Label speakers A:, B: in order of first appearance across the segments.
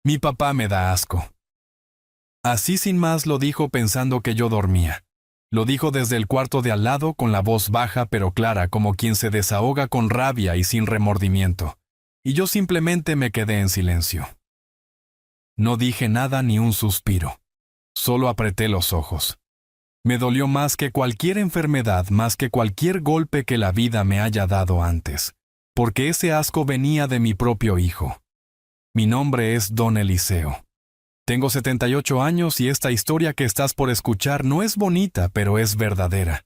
A: Mi papá me da asco. Así sin más lo dijo pensando que yo dormía. Lo dijo desde el cuarto de al lado con la voz baja pero clara como quien se desahoga con rabia y sin remordimiento. Y yo simplemente me quedé en silencio. No dije nada ni un suspiro. Solo apreté los ojos. Me dolió más que cualquier enfermedad, más que cualquier golpe que la vida me haya dado antes, porque ese asco venía de mi propio hijo. Mi nombre es Don Eliseo. Tengo 78 años y esta historia que estás por escuchar no es bonita, pero es verdadera.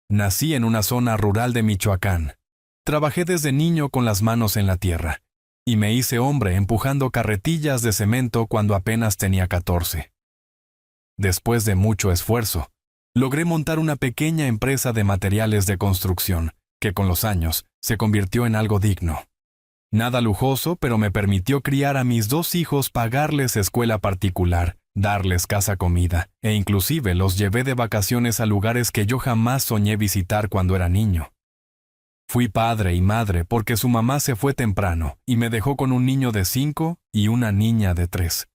A: Nací en una zona rural de Michoacán. Trabajé desde niño con las manos en la tierra, y me hice hombre empujando carretillas de cemento cuando apenas tenía 14. Después de mucho esfuerzo, logré montar una pequeña empresa de materiales de construcción, que con los años se convirtió en algo digno. Nada lujoso, pero me permitió criar a mis 2 hijos, pagarles escuela particular, darles casa comida, e inclusive los llevé de vacaciones a lugares que yo jamás soñé visitar cuando era niño. Fui padre y madre porque su mamá se fue temprano y me dejó con un niño de 5 y una niña de 3.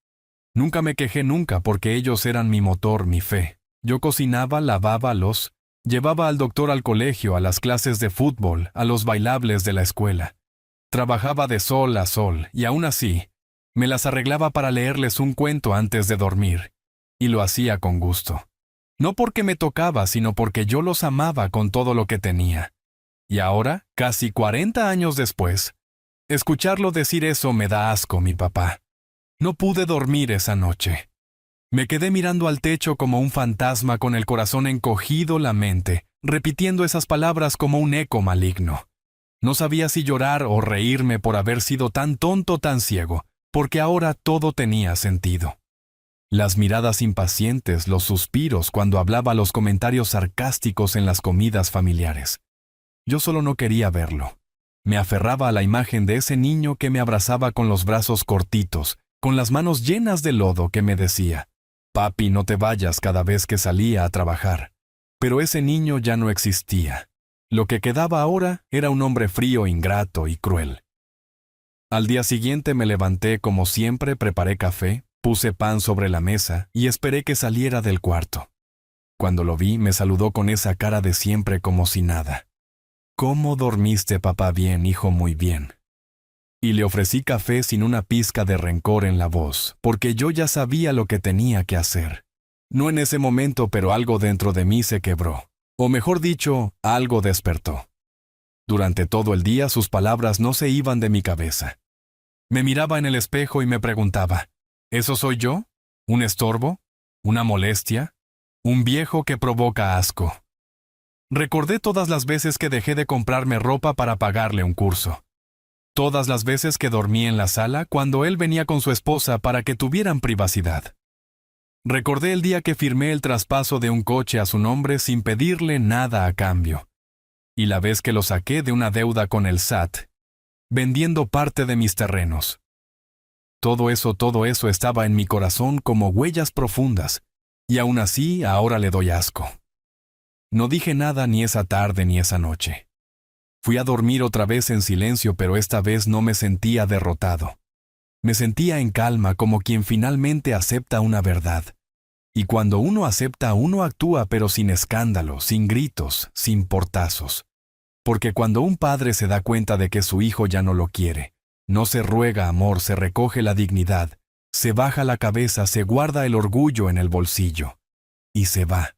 A: Nunca me quejé nunca porque ellos eran mi motor, mi fe. Yo cocinaba, lavaba, llevaba al doctor al colegio, a las clases de fútbol, a los bailables de la escuela. Trabajaba de sol a sol y aún así, me las arreglaba para leerles un cuento antes de dormir. Y lo hacía con gusto. No porque me tocaba, sino porque yo los amaba con todo lo que tenía. Y ahora, casi 40 años después, escucharlo decir eso me da asco, mi papá. No pude dormir esa noche. Me quedé mirando al techo como un fantasma con el corazón encogido, la mente, repitiendo esas palabras como un eco maligno. No sabía si llorar o reírme por haber sido tan tonto, tan ciego, porque ahora todo tenía sentido. Las miradas impacientes, los suspiros cuando hablaba, los comentarios sarcásticos en las comidas familiares. Yo solo no quería verlo. Me aferraba a la imagen de ese niño que me abrazaba con los brazos cortitos, con las manos llenas de lodo, que me decía: «Papi, no te vayas», cada vez que salía a trabajar. Pero ese niño ya no existía. Lo que quedaba ahora era un hombre frío, ingrato y cruel. Al día siguiente me levanté como siempre, preparé café, puse pan sobre la mesa y esperé que saliera del cuarto. Cuando lo vi, me saludó con esa cara de siempre como si nada. «¿Cómo dormiste, papá?» «Bien, hijo, muy bien». Y le ofrecí café sin una pizca de rencor en la voz, porque yo ya sabía lo que tenía que hacer. No en ese momento, pero algo dentro de mí se quebró. O mejor dicho, algo despertó. Durante todo el día sus palabras no se iban de mi cabeza. Me miraba en el espejo y me preguntaba: ¿eso soy yo? ¿Un estorbo? ¿Una molestia? ¿Un viejo que provoca asco? Recordé todas las veces que dejé de comprarme ropa para pagarle un curso. Todas las veces que dormí en la sala cuando él venía con su esposa para que tuvieran privacidad. Recordé el día que firmé el traspaso de un coche a su nombre sin pedirle nada a cambio. Y la vez que lo saqué de una deuda con el SAT, vendiendo parte de mis terrenos. Todo eso estaba en mi corazón como huellas profundas, y aún así ahora le doy asco. No dije nada ni esa tarde ni esa noche. Fui a dormir otra vez en silencio, pero esta vez no me sentía derrotado. Me sentía en calma, como quien finalmente acepta una verdad. Y cuando uno acepta, uno actúa, pero sin escándalo, sin gritos, sin portazos. Porque cuando un padre se da cuenta de que su hijo ya no lo quiere, no se ruega amor, se recoge la dignidad, se baja la cabeza, se guarda el orgullo en el bolsillo. Y se va.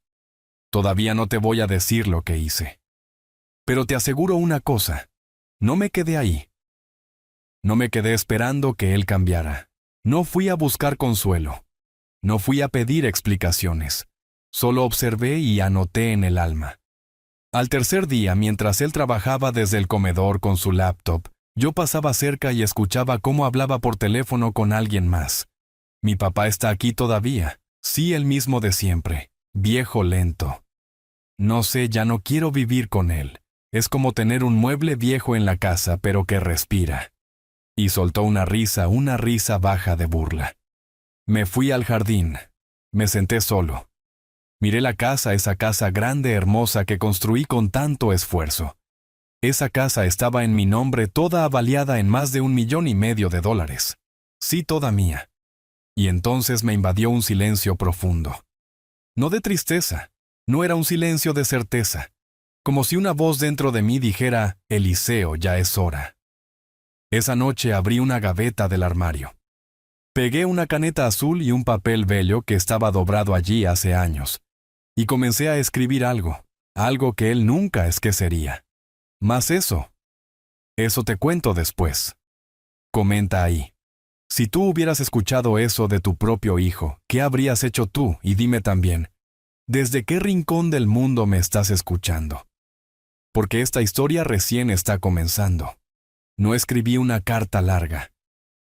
A: Todavía no te voy a decir lo que hice. Pero te aseguro una cosa, no me quedé ahí. No me quedé esperando que él cambiara. No fui a buscar consuelo. No fui a pedir explicaciones. Solo observé y anoté en el alma. Al tercer día, mientras él trabajaba desde el comedor con su laptop, yo pasaba cerca y escuchaba cómo hablaba por teléfono con alguien más. Mi papá está aquí todavía. Sí, el mismo de siempre. Viejo lento. No sé, ya no quiero vivir con él. Es como tener un mueble viejo en la casa, pero que respira. Y soltó una risa baja de burla. Me fui al jardín. Me senté solo. Miré la casa, esa casa grande, hermosa que construí con tanto esfuerzo. Esa casa estaba en mi nombre, toda avaliada en más de $1,500,000. Sí, toda mía. Y entonces me invadió un silencio profundo. No de tristeza, no era un silencio de certeza, como si una voz dentro de mí dijera, Eliseo, ya es hora. Esa noche abrí una gaveta del armario. Pegué una caneta azul y un papel vello que estaba dobrado allí hace años, y comencé a escribir algo que él nunca esquecería. Mas eso te cuento después. Comenta ahí. Si tú hubieras escuchado eso de tu propio hijo, ¿qué habrías hecho tú? Y dime también, ¿desde qué rincón del mundo me estás escuchando? Porque esta historia recién está comenzando. No escribí una carta larga.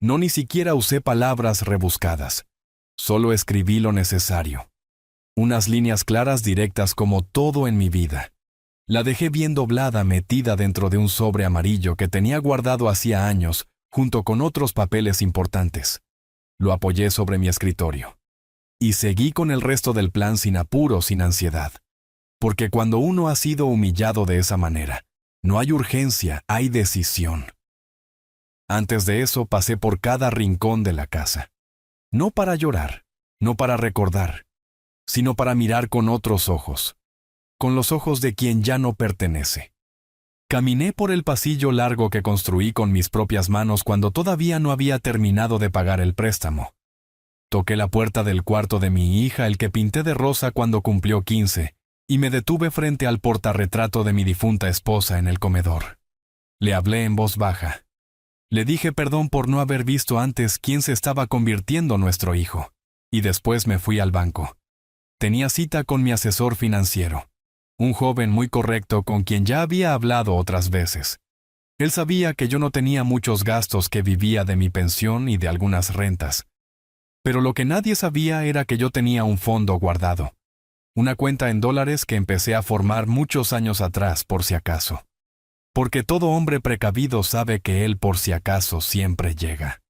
A: No ni siquiera usé palabras rebuscadas. Solo escribí lo necesario. Unas líneas claras directas como todo en mi vida. La dejé bien doblada metida dentro de un sobre amarillo que tenía guardado hacía años, junto con otros papeles importantes. Lo apoyé sobre mi escritorio. Y seguí con el resto del plan sin apuro, sin ansiedad. Porque cuando uno ha sido humillado de esa manera, no hay urgencia, hay decisión. Antes de eso pasé por cada rincón de la casa. No para llorar, no para recordar, sino para mirar con otros ojos, con los ojos de quien ya no pertenece. Caminé por el pasillo largo que construí con mis propias manos cuando todavía no había terminado de pagar el préstamo. Toqué la puerta del cuarto de mi hija, el que pinté de rosa cuando cumplió 15, y me detuve frente al portarretrato de mi difunta esposa en el comedor. Le hablé en voz baja. Le dije perdón por no haber visto antes quién se estaba convirtiendo nuestro hijo, y después me fui al banco. Tenía cita con mi asesor financiero, un joven muy correcto con quien ya había hablado otras veces. Él sabía que yo no tenía muchos gastos, que vivía de mi pensión y de algunas rentas. Pero lo que nadie sabía era que yo tenía un fondo guardado, una cuenta en dólares que empecé a formar muchos años atrás por si acaso. Porque todo hombre precavido sabe que él por si acaso siempre llega.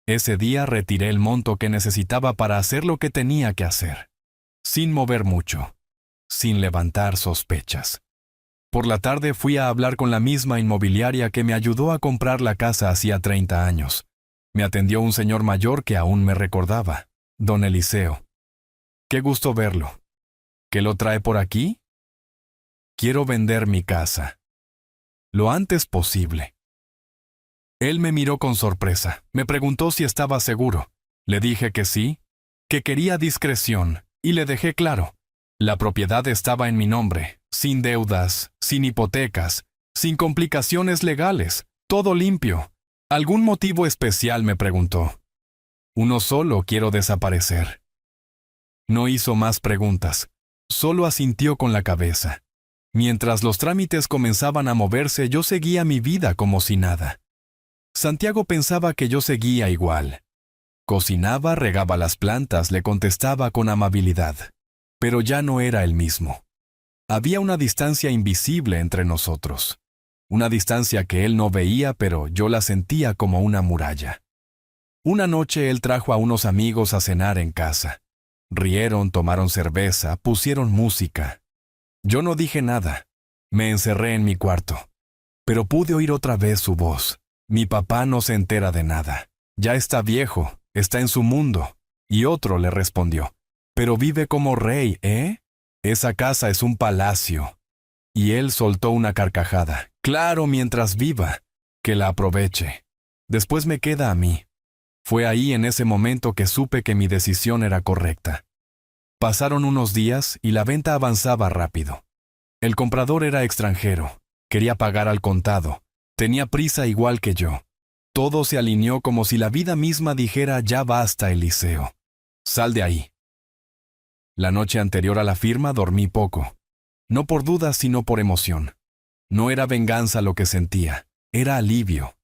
A: Ese día retiré el monto que necesitaba para hacer lo que tenía que hacer, sin mover mucho, sin levantar sospechas. Por la tarde fui a hablar con la misma inmobiliaria que me ayudó a comprar la casa hacía 30 años. Me atendió un señor mayor que aún me recordaba, don Eliseo. Qué gusto verlo. ¿Qué lo trae por aquí? Quiero vender mi casa. Lo antes posible. Él me miró con sorpresa. Me preguntó si estaba seguro. Le dije que sí, que quería discreción, y le dejé claro. La propiedad estaba en mi nombre, sin deudas, sin hipotecas, sin complicaciones legales, todo limpio. ¿Algún motivo especial?, me preguntó. Uno solo: quiero desaparecer. No hizo más preguntas, solo asintió con la cabeza. Mientras los trámites comenzaban a moverse, yo seguía mi vida como si nada. Santiago pensaba que yo seguía igual. Cocinaba, regaba las plantas, le contestaba con amabilidad. Pero ya no era el mismo. Había una distancia invisible entre nosotros. Una distancia que él no veía, pero yo la sentía como una muralla. Una noche él trajo a unos amigos a cenar en casa. Rieron, tomaron cerveza, pusieron música. Yo no dije nada. Me encerré en mi cuarto. Pero pude oír otra vez su voz. Mi papá no se entera de nada. Ya está viejo, está en su mundo. Y otro le respondió: pero vive como rey, ¿eh? Esa casa es un palacio. Y él soltó una carcajada. Claro, mientras viva. Que la aproveche. Después me queda a mí. Fue ahí, en ese momento, que supe que mi decisión era correcta. Pasaron unos días y la venta avanzaba rápido. El comprador era extranjero. Quería pagar al contado. Tenía prisa igual que yo. Todo se alineó como si la vida misma dijera: ya basta, Eliseo. Sal de ahí. La noche anterior a la firma dormí poco. No por duda, sino por emoción. No era venganza lo que sentía, era alivio.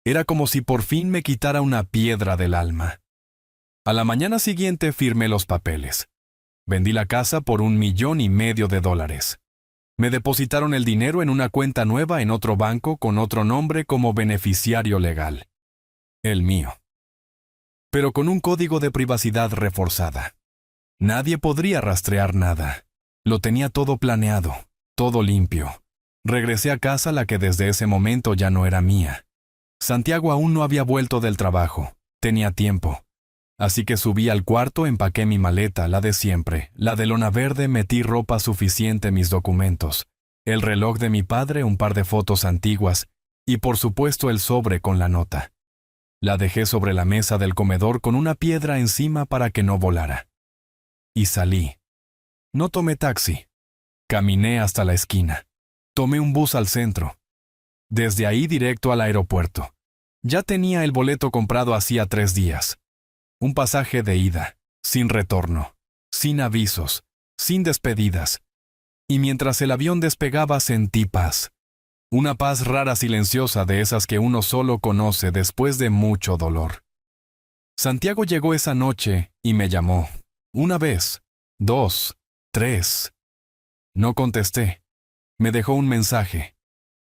A: Era como si por fin me quitara una piedra del alma. A la mañana siguiente firmé los papeles. Vendí la casa por $1,500,000. Me depositaron el dinero en una cuenta nueva en otro banco con otro nombre como beneficiario legal. El mío. Pero con un código de privacidad reforzada. Nadie podría rastrear nada. Lo tenía todo planeado, todo limpio. Regresé a casa, la que desde ese momento ya no era mía. Santiago aún no había vuelto del trabajo. Tenía tiempo. Así que subí al cuarto, empaqué mi maleta, la de siempre, la de lona verde, metí ropa suficiente, mis documentos, el reloj de mi padre, un par de fotos antiguas y por supuesto el sobre con la nota. La dejé sobre la mesa del comedor con una piedra encima para que no volara. Y salí. No tomé taxi. Caminé hasta la esquina. Tomé un bus al centro. Desde ahí directo al aeropuerto. Ya tenía el boleto comprado hacía 3 días. Un pasaje de ida, sin retorno, sin avisos, sin despedidas. Y mientras el avión despegaba sentí paz. Una paz rara, silenciosa, de esas que uno solo conoce después de mucho dolor. Santiago llegó esa noche y me llamó. 1 vez, 2, 3. No contesté. Me dejó un mensaje.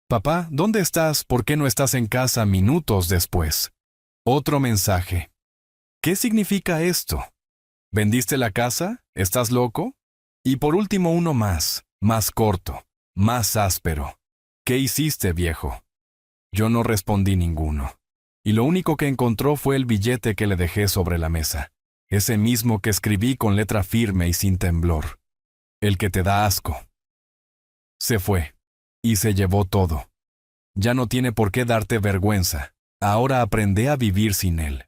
A: Papá, ¿dónde estás? ¿Por qué no estás en casa? Minutos después. Otro mensaje. ¿Qué significa esto? ¿Vendiste la casa? ¿Estás loco? Y por último uno más corto, más áspero. ¿Qué hiciste, viejo? Yo no respondí ninguno. Y lo único que encontró fue el billete que le dejé sobre la mesa. Ese mismo que escribí con letra firme y sin temblor. El que te da asco. Se fue. Y se llevó todo. Ya no tiene por qué darte vergüenza. Ahora aprende a vivir sin él.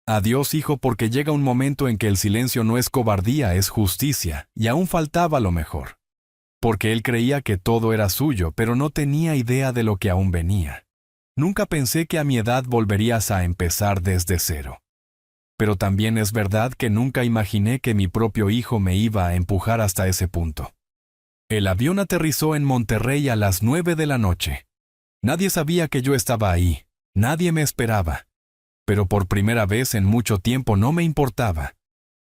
A: Adiós, hijo, porque llega un momento en que el silencio no es cobardía, es justicia, y aún faltaba lo mejor. Porque él creía que todo era suyo, pero no tenía idea de lo que aún venía. Nunca pensé que a mi edad volverías a empezar desde cero. Pero también es verdad que nunca imaginé que mi propio hijo me iba a empujar hasta ese punto. El avión aterrizó en Monterrey a las 9 de la noche. Nadie sabía que yo estaba ahí, nadie me esperaba. Pero por primera vez en mucho tiempo no me importaba.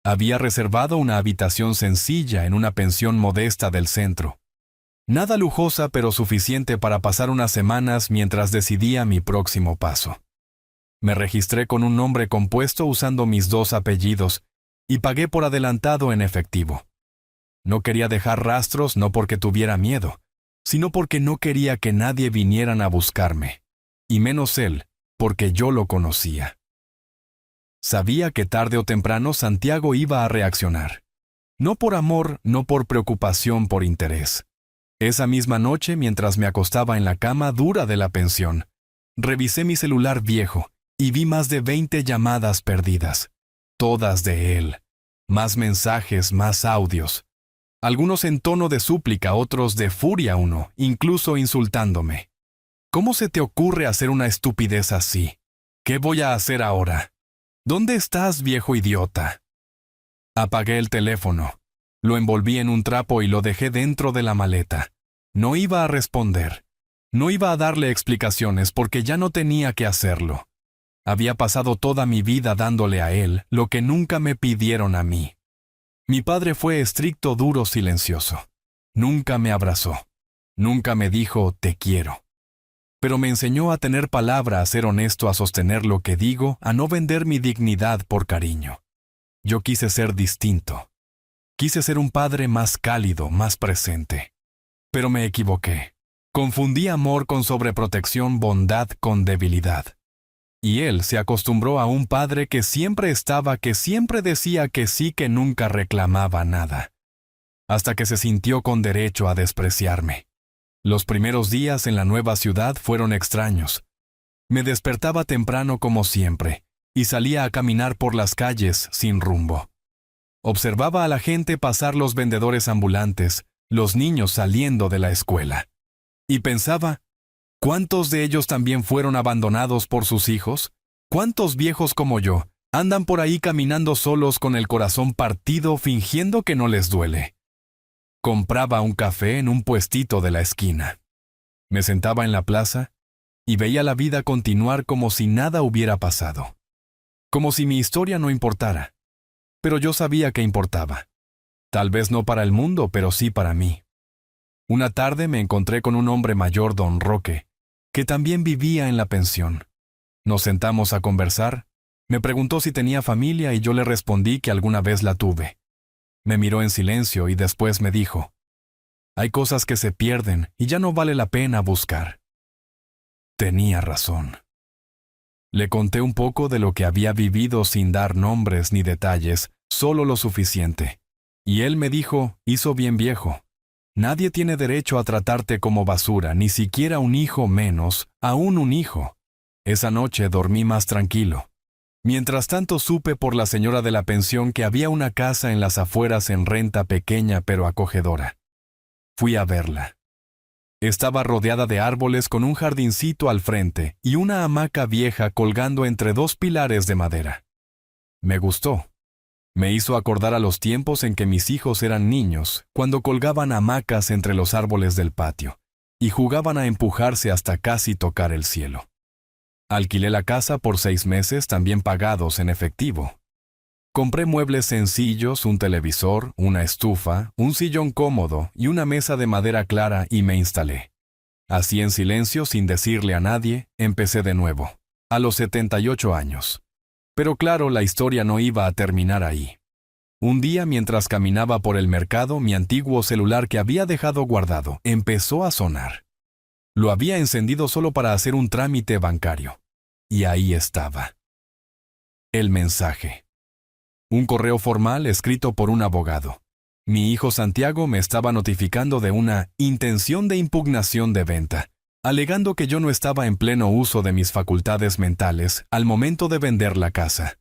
A: Había reservado una habitación sencilla en una pensión modesta del centro. Nada lujosa, pero suficiente para pasar unas semanas mientras decidía mi próximo paso. Me registré con un nombre compuesto usando mis 2 apellidos y pagué por adelantado en efectivo. No quería dejar rastros, no porque tuviera miedo, sino porque no quería que nadie vinieran a buscarme, y menos él, porque yo lo conocía. Sabía que tarde o temprano Santiago iba a reaccionar. No por amor, no por preocupación, por interés. Esa misma noche, mientras me acostaba en la cama dura de la pensión, revisé mi celular viejo y vi más de 20 llamadas perdidas. Todas de él. Más mensajes, más audios. Algunos en tono de súplica, otros de furia, uno, incluso insultándome. ¿Cómo se te ocurre hacer una estupidez así? ¿Qué voy a hacer ahora? ¿Dónde estás, viejo idiota? Apagué el teléfono. Lo envolví en un trapo y lo dejé dentro de la maleta. No iba a responder. No iba a darle explicaciones porque ya no tenía que hacerlo. Había pasado toda mi vida dándole a él lo que nunca me pidieron a mí. Mi padre fue estricto, duro, silencioso. Nunca me abrazó. Nunca me dijo, te quiero. Pero me enseñó a tener palabra, a ser honesto, a sostener lo que digo, a no vender mi dignidad por cariño. Yo quise ser distinto. Quise ser un padre más cálido, más presente. Pero me equivoqué. Confundí amor con sobreprotección, bondad con debilidad. Y él se acostumbró a un padre que siempre estaba, que siempre decía que sí, que nunca reclamaba nada. Hasta que se sintió con derecho a despreciarme. Los primeros días en la nueva ciudad fueron extraños. Me despertaba temprano como siempre, y salía a caminar por las calles sin rumbo. Observaba a la gente pasar, los vendedores ambulantes, los niños saliendo de la escuela. Y pensaba, ¿cuántos de ellos también fueron abandonados por sus hijos? ¿Cuántos viejos como yo andan por ahí caminando solos con el corazón partido, fingiendo que no les duele? Compraba un café en un puestito de la esquina. Me sentaba en la plaza y veía la vida continuar como si nada hubiera pasado. Como si mi historia no importara. Pero yo sabía que importaba. Tal vez no para el mundo, pero sí para mí. Una tarde me encontré con un hombre mayor, don Roque, que también vivía en la pensión. Nos sentamos a conversar. Me preguntó si tenía familia y yo le respondí que alguna vez la tuve. Me miró en silencio y después me dijo, hay cosas que se pierden y ya no vale la pena buscar. Tenía razón. Le conté un poco de lo que había vivido sin dar nombres ni detalles, solo lo suficiente. Y él me dijo, hizo bien viejo. Nadie tiene derecho a tratarte como basura, ni siquiera un hijo menos, aún un hijo. Esa noche dormí más tranquilo. Mientras tanto supe por la señora de la pensión que había una casa en las afueras en renta pequeña pero acogedora. Fui a verla. Estaba rodeada de árboles con un jardincito al frente y una hamaca vieja colgando entre dos pilares de madera. Me gustó. Me hizo acordar a los tiempos en que mis hijos eran niños, cuando colgaban hamacas entre los árboles del patio, y jugaban a empujarse hasta casi tocar el cielo. Alquilé la casa por 6 meses, también pagados en efectivo. Compré muebles sencillos, un televisor, una estufa, un sillón cómodo y una mesa de madera clara y me instalé. Así en silencio, sin decirle a nadie, empecé de nuevo, a los 78 años. Pero claro, la historia no iba a terminar ahí. Un día, mientras caminaba por el mercado, mi antiguo celular que había dejado guardado empezó a sonar. Lo había encendido solo para hacer un trámite bancario. Y ahí estaba. El mensaje. Un correo formal escrito por un abogado. Mi hijo Santiago me estaba notificando de una intención de impugnación de venta, alegando que yo no estaba en pleno uso de mis facultades mentales al momento de vender la casa.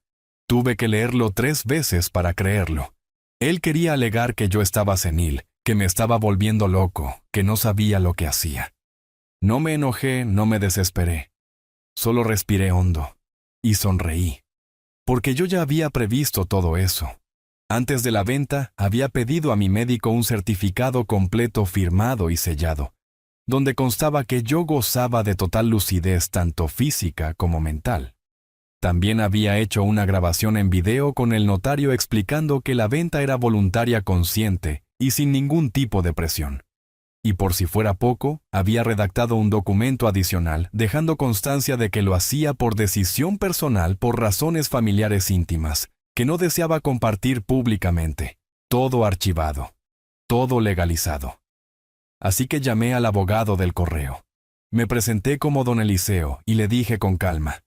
A: Tuve que leerlo 3 veces para creerlo. Él quería alegar que yo estaba senil, que me estaba volviendo loco, que no sabía lo que hacía. No me enojé, no me desesperé. Solo respiré hondo y sonreí, porque yo ya había previsto todo eso. Antes de la venta, había pedido a mi médico un certificado completo firmado y sellado, donde constaba que yo gozaba de total lucidez tanto física como mental. También había hecho una grabación en video con el notario explicando que la venta era voluntaria consciente y sin ningún tipo de presión. Y por si fuera poco, había redactado un documento adicional dejando constancia de que lo hacía por decisión personal por razones familiares íntimas, que no deseaba compartir públicamente. Todo archivado. Todo legalizado. Así que llamé al abogado del correo. Me presenté como don Eliseo y le dije con calma: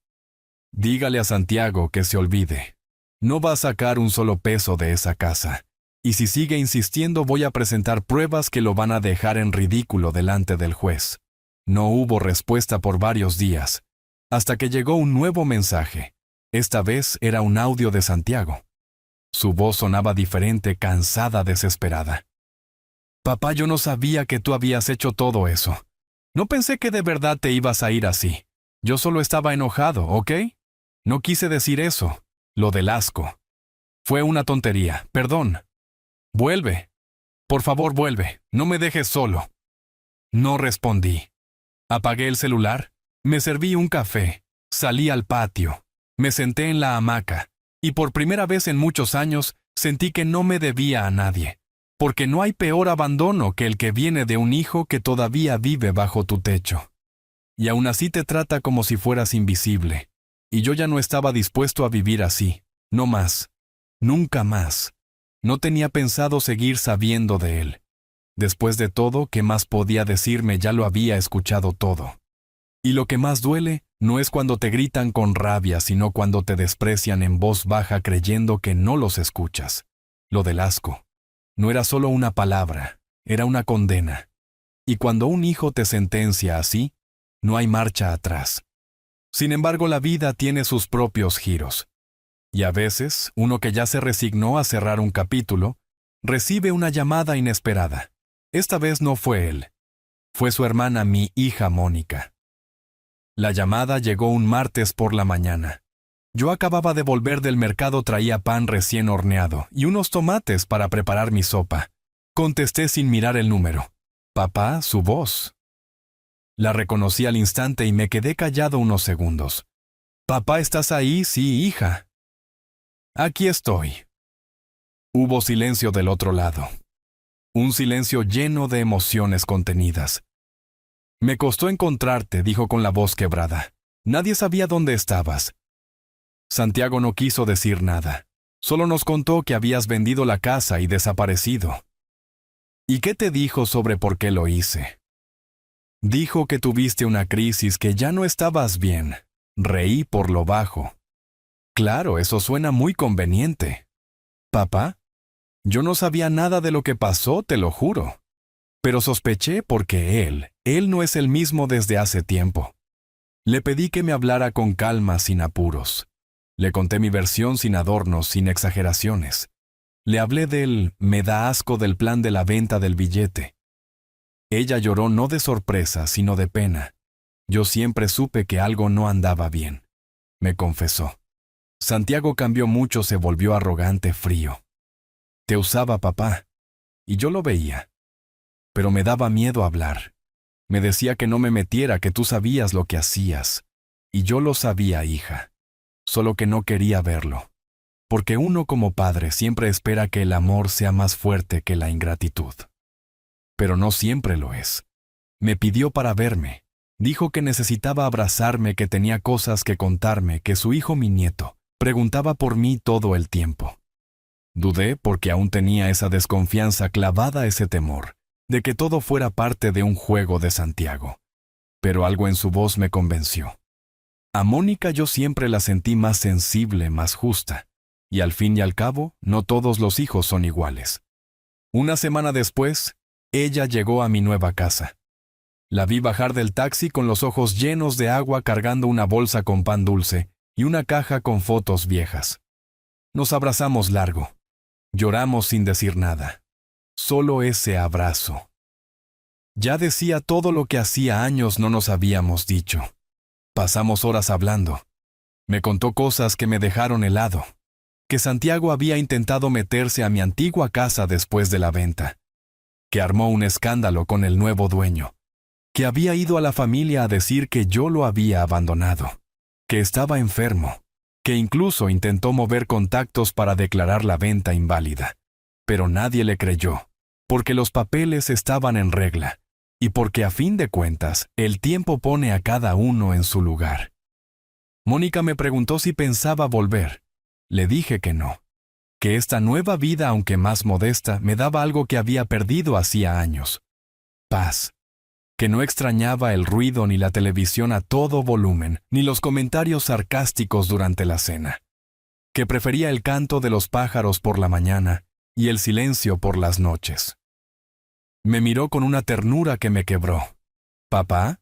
A: dígale a Santiago que se olvide. No va a sacar un solo peso de esa casa. Y si sigue insistiendo voy a presentar pruebas que lo van a dejar en ridículo delante del juez. No hubo respuesta por varios días, hasta que llegó un nuevo mensaje. Esta vez era un audio de Santiago. Su voz sonaba diferente, cansada, desesperada. Papá, yo no sabía que tú habías hecho todo eso. No pensé que de verdad te ibas a ir así. Yo solo estaba enojado, ¿ok? No quise decir eso, lo del asco. Fue una tontería, perdón. Vuelve. Por favor, vuelve. No me dejes solo. No respondí. Apagué el celular, me serví un café, salí al patio, me senté en la hamaca, y por primera vez en muchos años sentí que no me debía a nadie, porque no hay peor abandono que el que viene de un hijo que todavía vive bajo tu techo. Y aún así te trata como si fueras invisible, y yo ya no estaba dispuesto a vivir así, no más, nunca más. No tenía pensado seguir sabiendo de él. Después de todo, ¿qué más podía decirme? Ya lo había escuchado todo. Y lo que más duele no es cuando te gritan con rabia, sino cuando te desprecian en voz baja creyendo que no los escuchas. Lo del asco. No era solo una palabra, era una condena. Y cuando un hijo te sentencia así, no hay marcha atrás. Sin embargo, la vida tiene sus propios giros. Y a veces, uno que ya se resignó a cerrar un capítulo, recibe una llamada inesperada. Esta vez no fue él. Fue su hermana, mi hija Mónica. La llamada llegó un martes por la mañana. Yo acababa de volver del mercado, traía pan recién horneado y unos tomates para preparar mi sopa. Contesté sin mirar el número. Papá, su voz. La reconocí al instante y me quedé callado unos segundos. Papá, ¿estás ahí? Sí, hija. Aquí estoy. Hubo silencio del otro lado. Un silencio lleno de emociones contenidas. Me costó encontrarte, dijo con la voz quebrada. Nadie sabía dónde estabas. Santiago no quiso decir nada. Solo nos contó que habías vendido la casa y desaparecido. ¿Y qué te dijo sobre por qué lo hice? Dijo que tuviste una crisis, que ya no estabas bien. Reí por lo bajo. Claro, eso suena muy conveniente. Papá, yo no sabía nada de lo que pasó, te lo juro. Pero sospeché porque él no es el mismo desde hace tiempo. Le pedí que me hablara con calma, sin apuros. Le conté mi versión sin adornos, sin exageraciones. Le hablé me da asco del plan de la venta del billete. Ella lloró no de sorpresa, sino de pena. Yo siempre supe que algo no andaba bien. Me confesó. Santiago cambió mucho, se volvió arrogante, frío. Te usaba, papá. Y yo lo veía. Pero me daba miedo hablar. Me decía que no me metiera, que tú sabías lo que hacías. Y yo lo sabía, hija. Solo que no quería verlo. Porque uno como padre siempre espera que el amor sea más fuerte que la ingratitud. Pero no siempre lo es. Me pidió para verme. Dijo que necesitaba abrazarme, que tenía cosas que contarme, que su hijo, mi nieto, preguntaba por mí todo el tiempo. Dudé porque aún tenía esa desconfianza clavada, ese temor, de que todo fuera parte de un juego de Santiago. Pero algo en su voz me convenció. A Mónica yo siempre la sentí más sensible, más justa. Y al fin y al cabo, no todos los hijos son iguales. Una semana después, ella llegó a mi nueva casa. La vi bajar del taxi con los ojos llenos de agua cargando una bolsa con pan dulce y una caja con fotos viejas. Nos abrazamos largo. Lloramos sin decir nada. Solo ese abrazo. Ya decía todo lo que hacía años no nos habíamos dicho. Pasamos horas hablando. Me contó cosas que me dejaron helado. Que Santiago había intentado meterse a mi antigua casa después de la venta. Que armó un escándalo con el nuevo dueño. Que había ido a la familia a decir que yo lo había abandonado. Que estaba enfermo. Que incluso intentó mover contactos para declarar la venta inválida. Pero nadie le creyó. Porque los papeles estaban en regla. Y porque a fin de cuentas, el tiempo pone a cada uno en su lugar. Mónica me preguntó si pensaba volver. Le dije que no. Que esta nueva vida, aunque más modesta, me daba algo que había perdido hacía años. Paz. Que no extrañaba el ruido ni la televisión a todo volumen, ni los comentarios sarcásticos durante la cena. Que prefería el canto de los pájaros por la mañana y el silencio por las noches. Me miró con una ternura que me quebró. «Papá,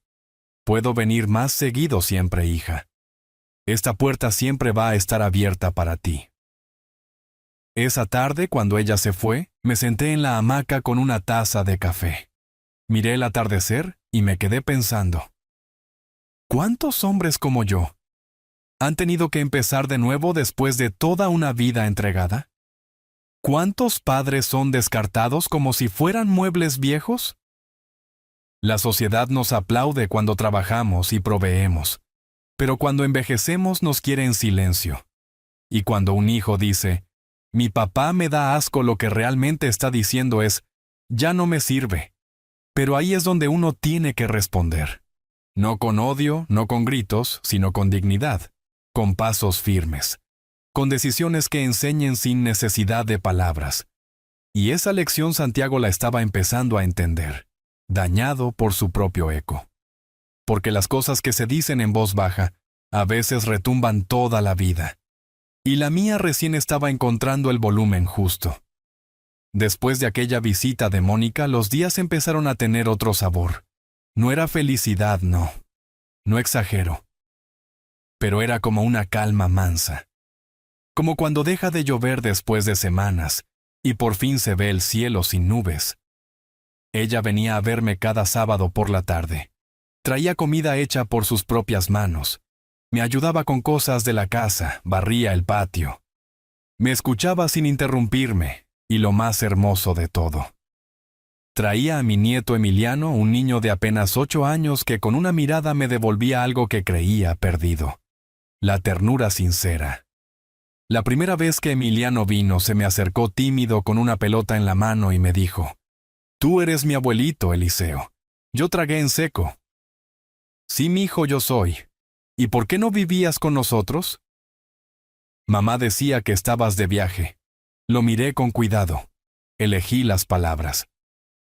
A: puedo venir más seguido siempre, hija. Esta puerta siempre va a estar abierta para ti». Esa tarde, cuando ella se fue, me senté en la hamaca con una taza de café. Miré el atardecer y me quedé pensando. ¿Cuántos hombres como yo han tenido que empezar de nuevo después de toda una vida entregada? ¿Cuántos padres son descartados como si fueran muebles viejos? La sociedad nos aplaude cuando trabajamos y proveemos, pero cuando envejecemos nos quiere en silencio. Y cuando un hijo dice, «Mi papá me da asco», lo que realmente está diciendo es, «Ya no me sirve». Pero ahí es donde uno tiene que responder. No con odio, no con gritos, sino con dignidad, con pasos firmes, con decisiones que enseñen sin necesidad de palabras. Y esa lección Santiago la estaba empezando a entender, dañado por su propio eco. Porque las cosas que se dicen en voz baja, a veces retumban toda la vida. Y la mía recién estaba encontrando el volumen justo. Después de aquella visita de Mónica, los días empezaron a tener otro sabor. No era felicidad, no. No exagero. Pero era como una calma mansa. Como cuando deja de llover después de semanas, y por fin se ve el cielo sin nubes. Ella venía a verme cada sábado por la tarde. Traía comida hecha por sus propias manos. Me ayudaba con cosas de la casa, barría el patio. Me escuchaba sin interrumpirme. Y lo más hermoso de todo. Traía a mi nieto Emiliano, un niño de apenas 8 años que con una mirada me devolvía algo que creía perdido. La ternura sincera. La primera vez que Emiliano vino, se me acercó tímido con una pelota en la mano y me dijo, «Tú eres mi abuelito, Eliseo». Yo tragué en seco. «Sí, mijo, yo soy. ¿Y por qué no vivías con nosotros?» «Mamá decía que estabas de viaje». Lo miré con cuidado. Elegí las palabras.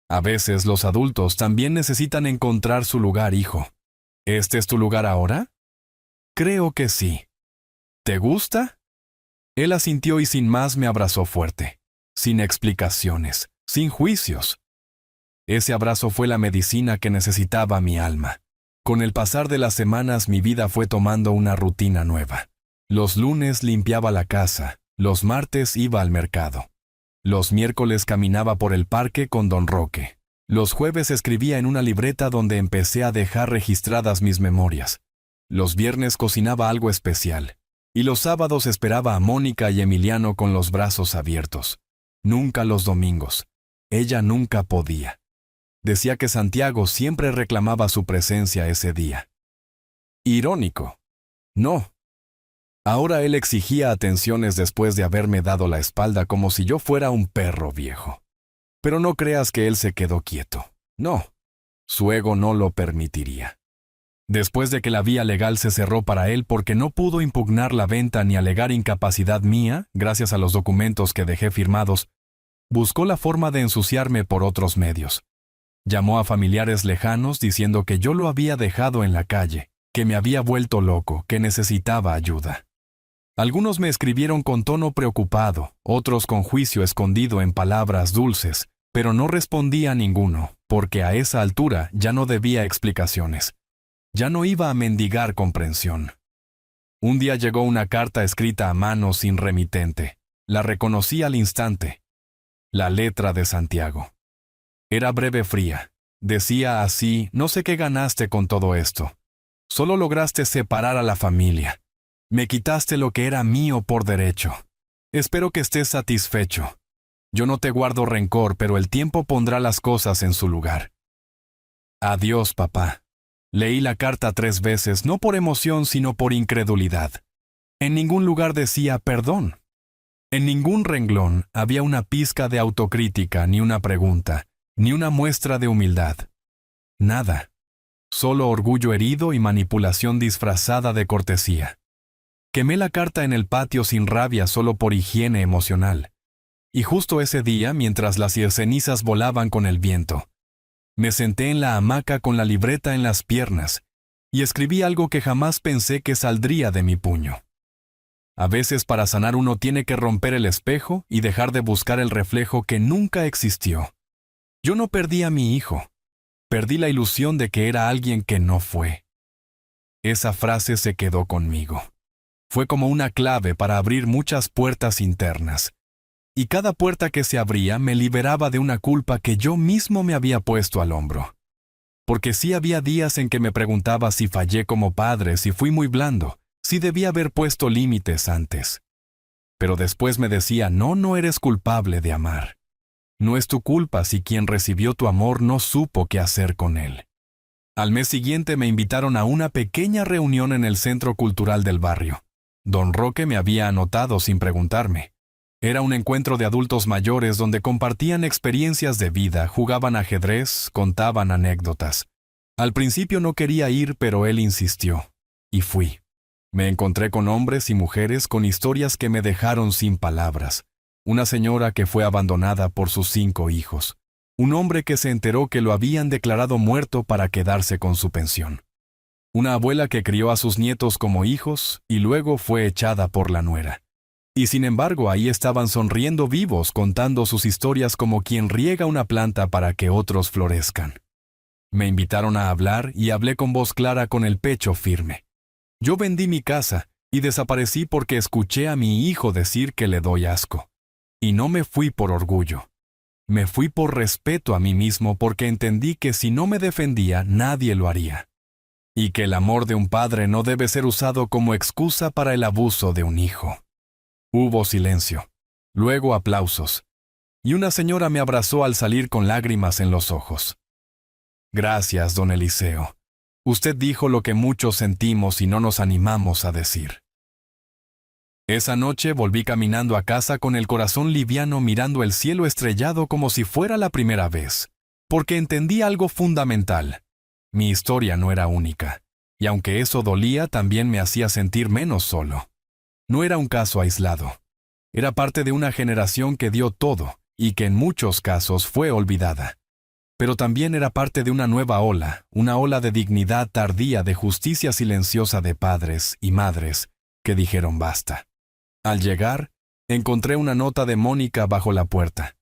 A: A veces los adultos también necesitan encontrar su lugar, hijo. ¿Este es tu lugar ahora? Creo que sí. ¿Te gusta? Él asintió y sin más me abrazó fuerte, sin explicaciones, sin juicios. Ese abrazo fue la medicina que necesitaba mi alma. Con el pasar de las semanas mi vida fue tomando una rutina nueva. Los lunes limpiaba la casa, los martes iba al mercado. Los miércoles caminaba por el parque con don Roque. Los jueves escribía en una libreta donde empecé a dejar registradas mis memorias. Los viernes cocinaba algo especial. Y los sábados esperaba a Mónica y Emiliano con los brazos abiertos. Nunca los domingos. Ella nunca podía. Decía que Santiago siempre reclamaba su presencia ese día. Irónico. No. Ahora él exigía atenciones después de haberme dado la espalda como si yo fuera un perro viejo. Pero no creas que él se quedó quieto. No. Su ego no lo permitiría. Después de que la vía legal se cerró para él porque no pudo impugnar la venta ni alegar incapacidad mía, gracias a los documentos que dejé firmados, buscó la forma de ensuciarme por otros medios. Llamó a familiares lejanos diciendo que yo lo había dejado en la calle, que me había vuelto loco, que necesitaba ayuda. Algunos me escribieron con tono preocupado, otros con juicio escondido en palabras dulces, pero no respondí a ninguno, porque a esa altura ya no debía explicaciones. Ya no iba a mendigar comprensión. Un día llegó una carta escrita a mano sin remitente. La reconocí al instante. La letra de Santiago. Era breve fría. Decía así: no sé qué ganaste con todo esto. Solo lograste separar a la familia. Me quitaste lo que era mío por derecho. Espero que estés satisfecho. Yo no te guardo rencor, pero el tiempo pondrá las cosas en su lugar. Adiós, papá. Leí la carta 3 veces, no por emoción, sino por incredulidad. En ningún lugar decía perdón. En ningún renglón había una pizca de autocrítica, ni una pregunta, ni una muestra de humildad. Nada. Solo orgullo herido y manipulación disfrazada de cortesía. Quemé la carta en el patio sin rabia solo por higiene emocional. Y justo ese día, mientras las cenizas volaban con el viento, me senté en la hamaca con la libreta en las piernas y escribí algo que jamás pensé que saldría de mi puño. A veces para sanar uno tiene que romper el espejo y dejar de buscar el reflejo que nunca existió. Yo no perdí a mi hijo. Perdí la ilusión de que era alguien que no fue. Esa frase se quedó conmigo. Fue como una clave para abrir muchas puertas internas. Y cada puerta que se abría me liberaba de una culpa que yo mismo me había puesto al hombro. Porque sí había días en que me preguntaba si fallé como padre, si fui muy blando, si debía haber puesto límites antes. Pero después me decía: no eres culpable de amar. No es tu culpa si quien recibió tu amor no supo qué hacer con él. Al mes siguiente me invitaron a una pequeña reunión en el Centro Cultural del barrio. Don Roque me había anotado sin preguntarme. Era un encuentro de adultos mayores donde compartían experiencias de vida, jugaban ajedrez, contaban anécdotas. Al principio no quería ir, pero él insistió. Y fui. Me encontré con hombres y mujeres con historias que me dejaron sin palabras. Una señora que fue abandonada por sus 5 hijos. Un hombre que se enteró que lo habían declarado muerto para quedarse con su pensión. Una abuela que crió a sus nietos como hijos y luego fue echada por la nuera. Y sin embargo ahí estaban sonriendo vivos, contando sus historias como quien riega una planta para que otros florezcan. Me invitaron a hablar y hablé con voz clara, con el pecho firme. Yo vendí mi casa y desaparecí porque escuché a mi hijo decir que le doy asco. Y no me fui por orgullo. Me fui por respeto a mí mismo, porque entendí que si no me defendía, nadie lo haría. Y que el amor de un padre no debe ser usado como excusa para el abuso de un hijo. Hubo silencio. Luego aplausos. Y una señora me abrazó al salir con lágrimas en los ojos. Gracias, don Eliseo. Usted dijo lo que muchos sentimos y no nos animamos a decir. Esa noche volví caminando a casa con el corazón liviano, mirando el cielo estrellado como si fuera la primera vez, porque entendí algo fundamental. Mi historia no era única, y aunque eso dolía, también me hacía sentir menos solo. No era un caso aislado. Era parte de una generación que dio todo y que en muchos casos fue olvidada. Pero también era parte de una nueva ola, una ola de dignidad tardía, de justicia silenciosa de padres y madres que dijeron basta. Al llegar, encontré una nota de Mónica bajo la puerta.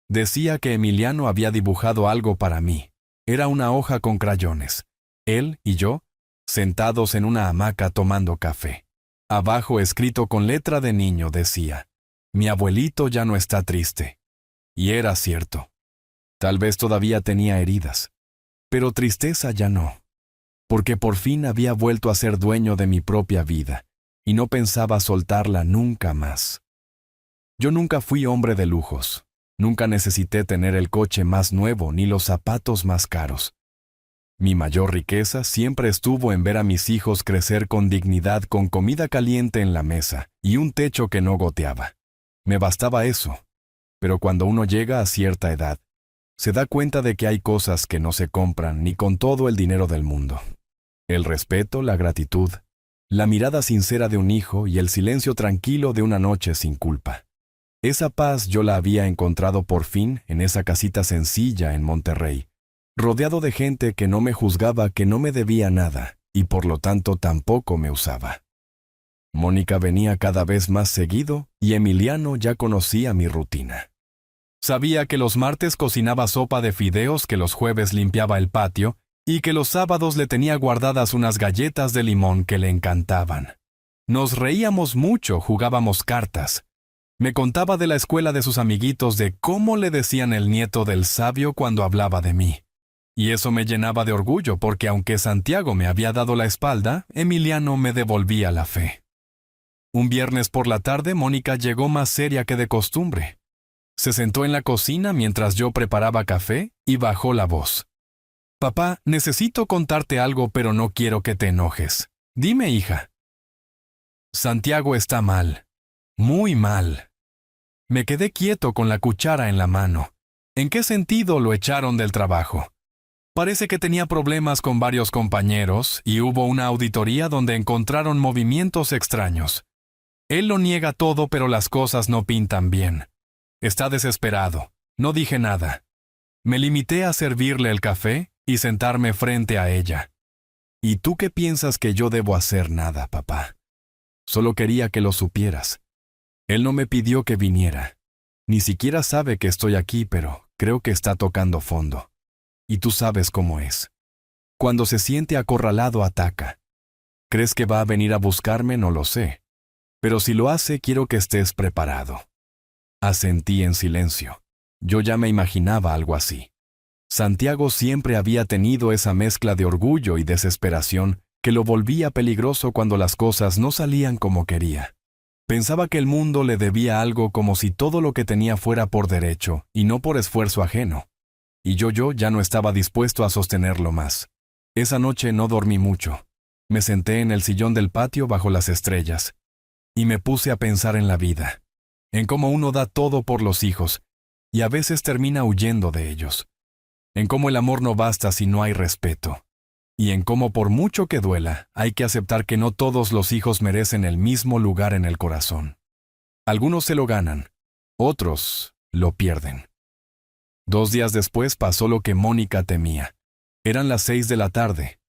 A: Decía que Emiliano había dibujado algo para mí. Era una hoja con crayones. Él y yo, sentados en una hamaca tomando café. Abajo, escrito con letra de niño, decía: «Mi abuelito ya no está triste». Y era cierto. Tal vez todavía tenía heridas, pero tristeza ya no, porque por fin había vuelto a ser dueño de mi propia vida, y no pensaba soltarla nunca más. Yo nunca fui hombre de lujos, nunca necesité tener el coche más nuevo ni los zapatos más caros. Mi mayor riqueza siempre estuvo en ver a mis hijos crecer con dignidad, con comida caliente en la mesa y un techo que no goteaba. Me bastaba eso, pero cuando uno llega a cierta edad, se da cuenta de que hay cosas que no se compran ni con todo el dinero del mundo. El respeto, la gratitud, la mirada sincera de un hijo y el silencio tranquilo de una noche sin culpa. Esa paz yo la había encontrado por fin en esa casita sencilla en Monterrey, rodeado de gente que no me juzgaba, que no me debía nada y por lo tanto tampoco me usaba. Mónica venía cada vez más seguido y Emiliano ya conocía mi rutina. Sabía que los martes cocinaba sopa de fideos, que los jueves limpiaba el patio y que los sábados le tenía guardadas unas galletas de limón que le encantaban. Nos reíamos mucho, jugábamos cartas. Me contaba de la escuela de sus amiguitos, de cómo le decían el nieto del sabio cuando hablaba de mí. Y eso me llenaba de orgullo porque aunque Santiago me había dado la espalda, Emiliano me devolvía la fe. Un viernes por la tarde, Mónica llegó más seria que de costumbre. Se sentó en la cocina mientras yo preparaba café y bajó la voz. «Papá, necesito contarte algo, pero no quiero que te enojes. Dime, hija». Santiago está mal. Muy mal. Me quedé quieto con la cuchara en la mano. ¿En qué sentido lo echaron del trabajo? Parece que tenía problemas con varios compañeros y hubo una auditoría donde encontraron movimientos extraños. Él lo niega todo, pero las cosas no pintan bien. Está desesperado. No dije nada. Me limité a servirle el café y sentarme frente a ella. ¿Y tú qué piensas que yo debo hacer? Nada, papá. Solo quería que lo supieras. Él no me pidió que viniera. Ni siquiera sabe que estoy aquí, pero creo que está tocando fondo. Y tú sabes cómo es. Cuando se siente acorralado, ataca. ¿Crees que va a venir a buscarme? No lo sé. Pero si lo hace, quiero que estés preparado. Asentí en silencio. Yo ya me imaginaba algo así. Santiago siempre había tenido esa mezcla de orgullo y desesperación que lo volvía peligroso cuando las cosas no salían como quería. Pensaba que el mundo le debía algo, como si todo lo que tenía fuera por derecho y no por esfuerzo ajeno. Y yo ya no estaba dispuesto a sostenerlo más. Esa noche no dormí mucho. Me senté en el sillón del patio bajo las estrellas y me puse a pensar en la vida, en cómo uno da todo por los hijos y a veces termina huyendo de ellos, en cómo el amor no basta si no hay respeto, y en cómo por mucho que duela, hay que aceptar que no todos los hijos merecen el mismo lugar en el corazón. Algunos se lo ganan, otros lo pierden. 2 días después pasó lo que Mónica temía. Eran las 6 de la tarde.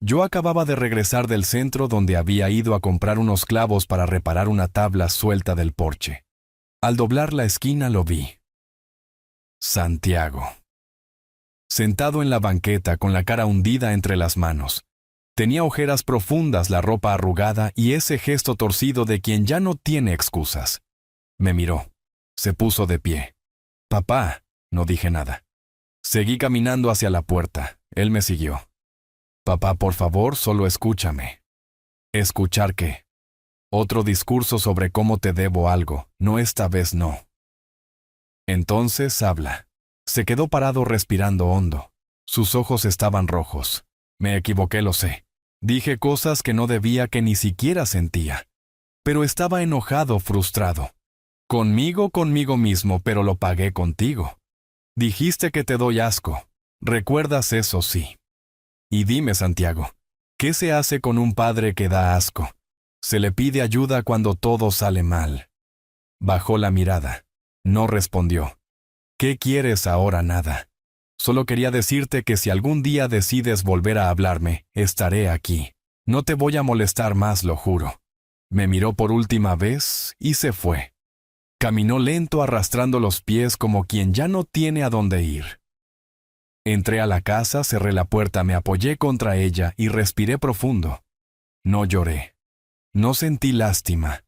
A: Yo acababa de regresar del centro donde había ido a comprar unos clavos para reparar una tabla suelta del porche. Al doblar la esquina lo vi. Santiago. Sentado en la banqueta con la cara hundida entre las manos. Tenía ojeras profundas, la ropa arrugada y ese gesto torcido de quien ya no tiene excusas. Me miró. Se puso de pie. «Papá», no dije nada. Seguí caminando hacia la puerta. Él me siguió. «Papá, por favor, solo escúchame». ¿Escuchar qué? Otro discurso sobre cómo te debo algo. No, esta vez no. Entonces habla. Se quedó parado respirando hondo. Sus ojos estaban rojos. Me equivoqué, lo sé. Dije cosas que no debía, que ni siquiera sentía. Pero estaba enojado, frustrado. Conmigo mismo, pero lo pagué contigo. Dijiste que te doy asco. ¿Recuerdas eso? Sí. Y dime, Santiago, ¿qué se hace con un padre que da asco? Se le pide ayuda cuando todo sale mal. Bajó la mirada. No respondió. ¿Qué quieres ahora? Nada. Solo quería decirte que si algún día decides volver a hablarme, estaré aquí. No te voy a molestar más, lo juro. Me miró por última vez y se fue. Caminó lento arrastrando los pies como quien ya no tiene a dónde ir. Entré a la casa, cerré la puerta, me apoyé contra ella y respiré profundo. No lloré. No sentí lástima.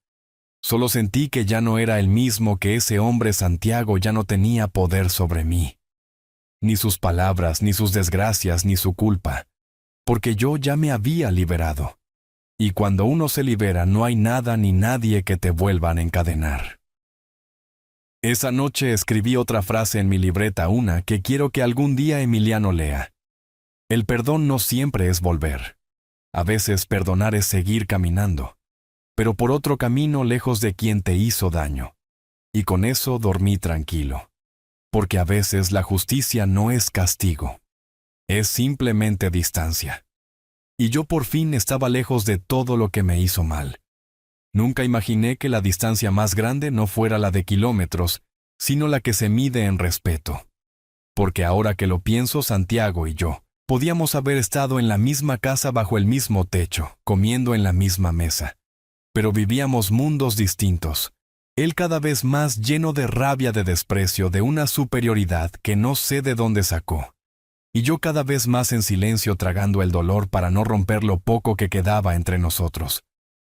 A: Solo sentí que ya no era el mismo, que ese hombre Santiago ya no tenía poder sobre mí. Ni sus palabras, ni sus desgracias, ni su culpa. Porque yo ya me había liberado. Y cuando uno se libera no hay nada ni nadie que te vuelvan a encadenar. Esa noche escribí otra frase en mi libreta, una que quiero que algún día Emiliano lea. El perdón no siempre es volver. A veces perdonar es seguir caminando, pero por otro camino lejos de quien te hizo daño. Y con eso dormí tranquilo. Porque a veces la justicia no es castigo. Es simplemente distancia. Y yo por fin estaba lejos de todo lo que me hizo mal. Nunca imaginé que la distancia más grande no fuera la de kilómetros, sino la que se mide en respeto. Porque ahora que lo pienso, Santiago y yo podíamos haber estado en la misma casa bajo el mismo techo, comiendo en la misma mesa. Pero vivíamos mundos distintos. Él cada vez más lleno de rabia, de desprecio, de una superioridad que no sé de dónde sacó. Y yo cada vez más en silencio tragando el dolor para no romper lo poco que quedaba entre nosotros.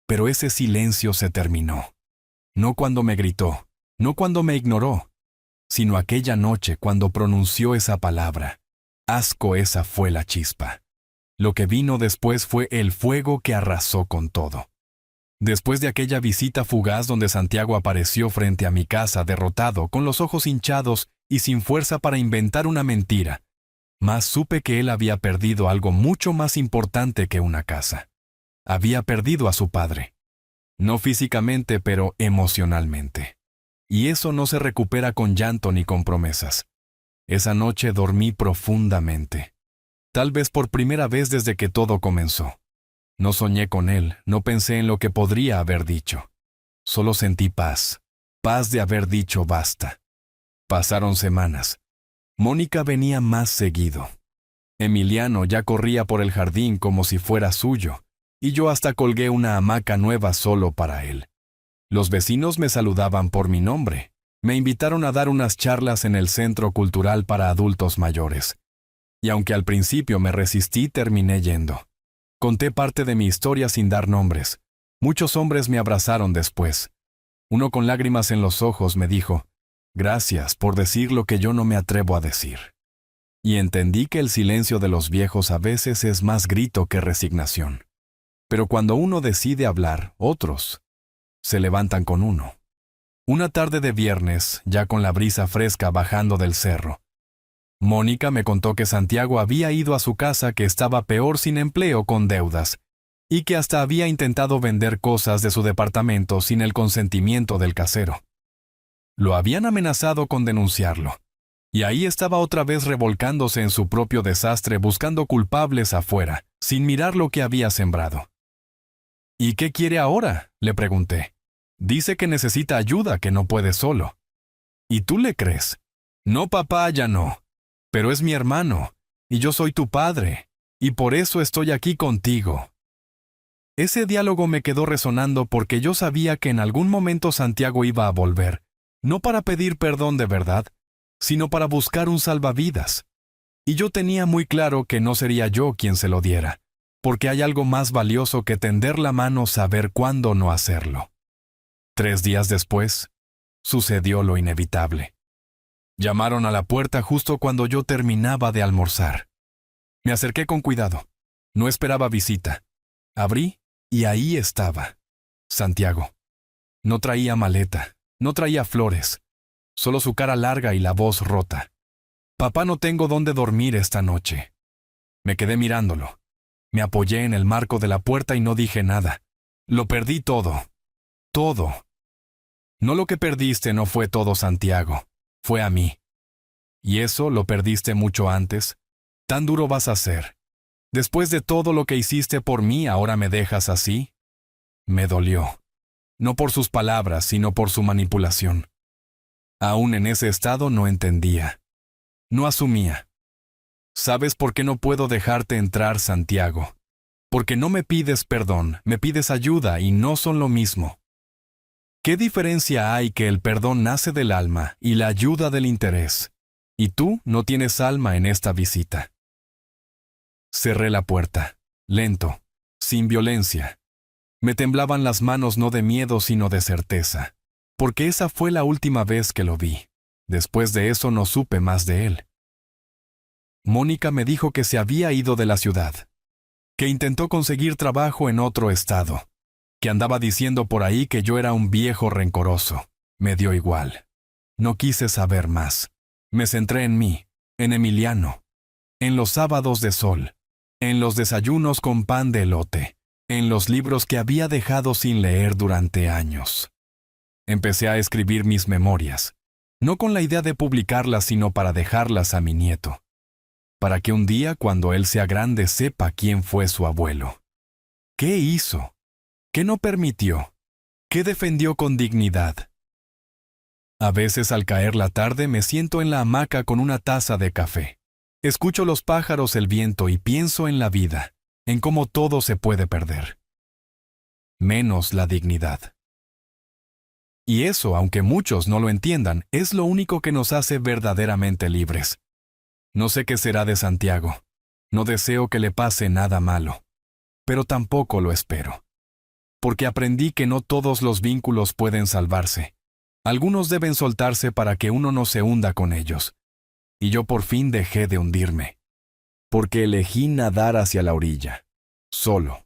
A: Pero ese silencio se terminó. No cuando me gritó, no cuando me ignoró, sino aquella noche cuando pronunció esa palabra. Asco, esa fue la chispa. Lo que vino después fue el fuego que arrasó con todo. Después de aquella visita fugaz donde Santiago apareció frente a mi casa derrotado, con los ojos hinchados y sin fuerza para inventar una mentira, más supe que él había perdido algo mucho más importante que una casa. Había perdido a su padre. No físicamente, pero emocionalmente. Y eso no se recupera con llanto ni con promesas. Esa noche dormí profundamente. Tal vez por primera vez desde que todo comenzó. No soñé con él, no pensé en lo que podría haber dicho. Solo sentí paz. Paz de haber dicho basta. Pasaron semanas. Mónica venía más seguido. Emiliano ya corría por el jardín como si fuera suyo, y yo hasta colgué una hamaca nueva solo para él. Los vecinos me saludaban por mi nombre. Me invitaron a dar unas charlas en el Centro Cultural para Adultos Mayores. Y aunque al principio me resistí, terminé yendo. Conté parte de mi historia sin dar nombres. Muchos hombres me abrazaron después. Uno con lágrimas en los ojos me dijo, «Gracias por decir lo que yo no me atrevo a decir». Y entendí que el silencio de los viejos a veces es más grito que resignación. Pero cuando uno decide hablar, otros se levantan con uno. Una tarde de viernes, ya con la brisa fresca bajando del cerro, Mónica me contó que Santiago había ido a su casa, que estaba peor, sin empleo, con deudas, y que hasta había intentado vender cosas de su departamento sin el consentimiento del casero. Lo habían amenazado con denunciarlo. Y ahí estaba otra vez revolcándose en su propio desastre, buscando culpables afuera, sin mirar lo que había sembrado. «¿Y qué quiere ahora?», le pregunté. «Dice que necesita ayuda, que no puede solo». «¿Y tú le crees?». «No, papá, ya no. Pero es mi hermano, y yo soy tu padre, y por eso estoy aquí contigo». Ese diálogo me quedó resonando porque yo sabía que en algún momento Santiago iba a volver, no para pedir perdón de verdad, sino para buscar un salvavidas. Y yo tenía muy claro que no sería yo quien se lo diera, porque hay algo más valioso que tender la mano, saber cuándo no hacerlo. 3 días después, sucedió lo inevitable. Llamaron a la puerta justo cuando yo terminaba de almorzar. Me acerqué con cuidado. No esperaba visita. Abrí y ahí estaba Santiago. No traía maleta, no traía flores, solo su cara larga y la voz rota. «Papá, no tengo dónde dormir esta noche». Me quedé mirándolo. Me apoyé en el marco de la puerta y no dije nada. Lo perdí todo. Todo. No, lo que perdiste no fue todo, Santiago. Fue a mí. Y eso lo perdiste mucho antes. ¿Tan duro vas a ser? Después de todo lo que hiciste por mí, ¿ahora me dejas así? Me dolió. No por sus palabras, sino por su manipulación. Aún en ese estado no entendía. No asumía. ¿Sabes por qué no puedo dejarte entrar, Santiago? Porque no me pides perdón, me pides ayuda y no son lo mismo. ¿Qué diferencia hay que el perdón nace del alma y la ayuda del interés? Y tú no tienes alma en esta visita. Cerré la puerta, lento, sin violencia. Me temblaban las manos no de miedo sino de certeza, porque esa fue la última vez que lo vi. Después de eso no supe más de él. Mónica me dijo que se había ido de la ciudad, que intentó conseguir trabajo en otro estado, que andaba diciendo por ahí que yo era un viejo rencoroso. Me dio igual. No quise saber más. Me centré en mí, en Emiliano, en los sábados de sol, en los desayunos con pan de elote, en los libros que había dejado sin leer durante años. Empecé a escribir mis memorias, no con la idea de publicarlas, sino para dejarlas a mi nieto, para que un día, cuando él sea grande, sepa quién fue su abuelo. ¿Qué hizo? ¿Qué no permitió? ¿Qué defendió con dignidad? A veces al caer la tarde me siento en la hamaca con una taza de café. Escucho los pájaros, el viento y pienso en la vida, en cómo todo se puede perder. Menos la dignidad. Y eso, aunque muchos no lo entiendan, es lo único que nos hace verdaderamente libres. No sé qué será de Santiago. No deseo que le pase nada malo. Pero tampoco lo espero. Porque aprendí que no todos los vínculos pueden salvarse. Algunos deben soltarse para que uno no se hunda con ellos. Y yo por fin dejé de hundirme. Porque elegí nadar hacia la orilla. Solo.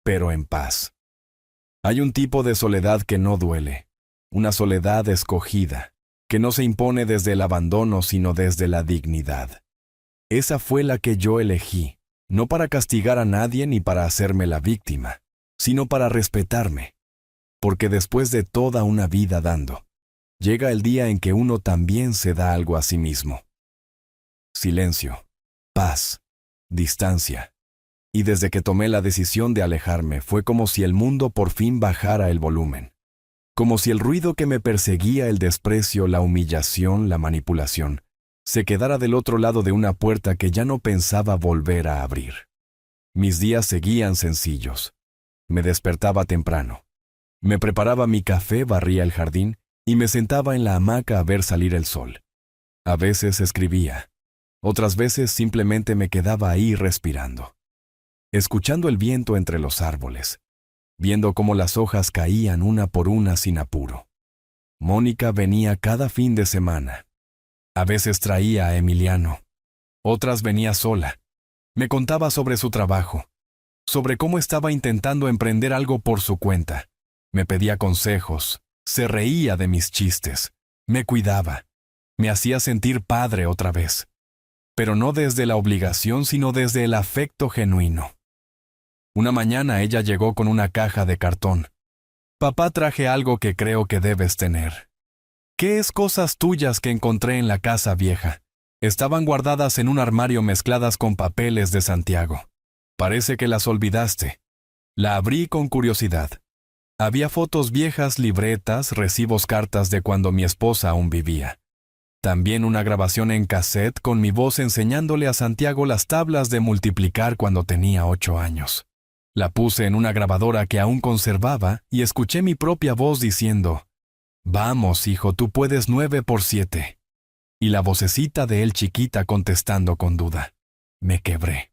A: Pero en paz. Hay un tipo de soledad que no duele. Una soledad escogida, que no se impone desde el abandono sino desde la dignidad. Esa fue la que yo elegí, no para castigar a nadie ni para hacerme la víctima, sino para respetarme. Porque después de toda una vida dando, llega el día en que uno también se da algo a sí mismo. Silencio, paz, distancia. Y desde que tomé la decisión de alejarme fue como si el mundo por fin bajara el volumen. Como si el ruido que me perseguía, el desprecio, la humillación, la manipulación, se quedara del otro lado de una puerta que ya no pensaba volver a abrir. Mis días seguían sencillos. Me despertaba temprano. Me preparaba mi café, barría el jardín y me sentaba en la hamaca a ver salir el sol. A veces escribía. Otras veces simplemente me quedaba ahí respirando, escuchando el viento entre los árboles, viendo cómo las hojas caían una por una sin apuro. Mónica venía cada fin de semana. A veces traía a Emiliano. Otras venía sola. Me contaba sobre su trabajo, sobre cómo estaba intentando emprender algo por su cuenta. Me pedía consejos, se reía de mis chistes, me cuidaba, me hacía sentir padre otra vez. Pero no desde la obligación, sino desde el afecto genuino. Una mañana ella llegó con una caja de cartón. Papá, traje algo que creo que debes tener. ¿Qué es? Cosas tuyas que encontré en la casa vieja. Estaban guardadas en un armario mezcladas con papeles de Santiago. Parece que las olvidaste. La abrí con curiosidad. Había fotos viejas, libretas, recibos, cartas de cuando mi esposa aún vivía. También una grabación en cassette con mi voz enseñándole a Santiago las tablas de multiplicar cuando tenía 8 años. La puse en una grabadora que aún conservaba y escuché mi propia voz diciendo: «Vamos, hijo, tú puedes 9 por 7». Y la vocecita de él chiquita contestando con duda. Me quebré.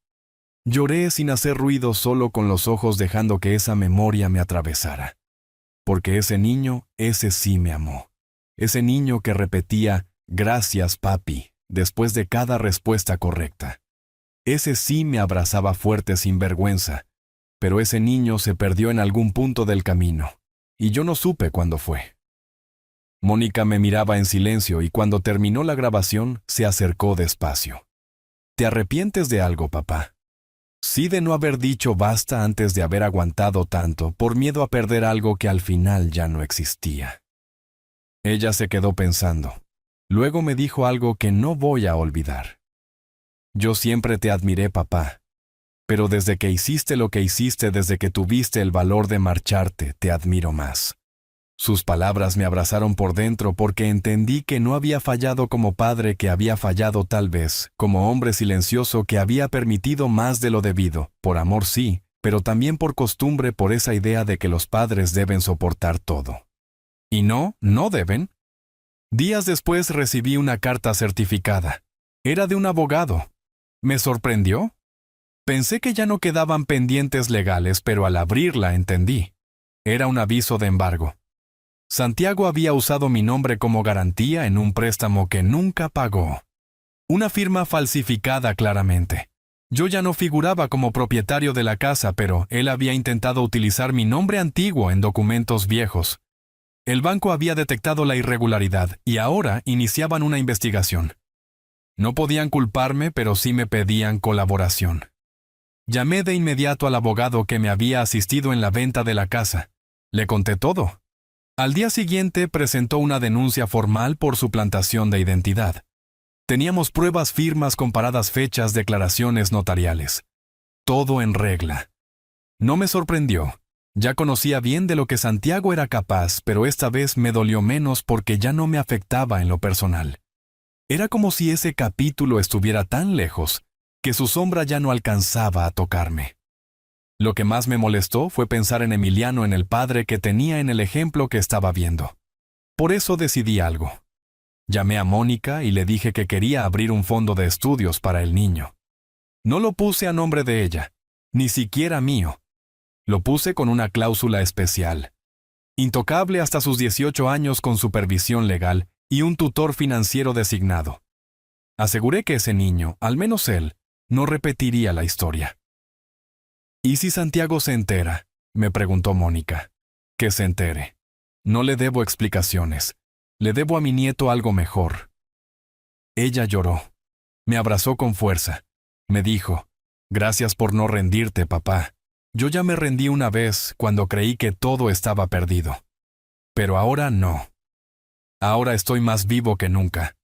A: Lloré sin hacer ruido, solo con los ojos, dejando que esa memoria me atravesara. Porque ese niño, ese sí me amó. Ese niño que repetía: «Gracias, papi», después de cada respuesta correcta. Ese sí me abrazaba fuerte sin vergüenza. Pero ese niño se perdió en algún punto del camino, y yo no supe cuándo fue. Mónica me miraba en silencio y cuando terminó la grabación se acercó despacio. ¿Te arrepientes de algo, papá? Sí, de no haber dicho basta antes de haber aguantado tanto, por miedo a perder algo que al final ya no existía. Ella se quedó pensando. Luego me dijo algo que no voy a olvidar. Yo siempre te admiré, papá. Pero desde que hiciste lo que hiciste, desde que tuviste el valor de marcharte, te admiro más. Sus palabras me abrazaron por dentro porque entendí que no había fallado como padre, que había fallado tal vez como hombre silencioso que había permitido más de lo debido, por amor sí, pero también por costumbre, por esa idea de que los padres deben soportar todo. Y no deben. Días después recibí una carta certificada. Era de un abogado. ¿Me sorprendió? Pensé que ya no quedaban pendientes legales, pero al abrirla entendí. Era un aviso de embargo. Santiago había usado mi nombre como garantía en un préstamo que nunca pagó. Una firma falsificada claramente. Yo ya no figuraba como propietario de la casa, pero él había intentado utilizar mi nombre antiguo en documentos viejos. El banco había detectado la irregularidad y ahora iniciaban una investigación. No podían culparme, pero sí me pedían colaboración. Llamé de inmediato al abogado que me había asistido en la venta de la casa. Le conté todo. Al día siguiente presentó una denuncia formal por suplantación de identidad. Teníamos pruebas, firmas, comparadas fechas, declaraciones notariales. Todo en regla. No me sorprendió. Ya conocía bien de lo que Santiago era capaz, pero esta vez me dolió menos porque ya no me afectaba en lo personal. Era como si ese capítulo estuviera tan lejos que su sombra ya no alcanzaba a tocarme. Lo que más me molestó fue pensar en Emiliano, en el padre que tenía en el ejemplo que estaba viendo. Por eso decidí algo. Llamé a Mónica y le dije que quería abrir un fondo de estudios para el niño. No lo puse a nombre de ella, ni siquiera mío. Lo puse con una cláusula especial. Intocable hasta sus 18 años con supervisión legal y un tutor financiero designado. Aseguré que ese niño, al menos él, no repetiría la historia. ¿Y si Santiago se entera?, me preguntó Mónica. Que se entere. No le debo explicaciones. Le debo a mi nieto algo mejor. Ella lloró. Me abrazó con fuerza. Me dijo, gracias por no rendirte, papá. Yo ya me rendí una vez cuando creí que todo estaba perdido. Pero ahora no. Ahora estoy más vivo que nunca.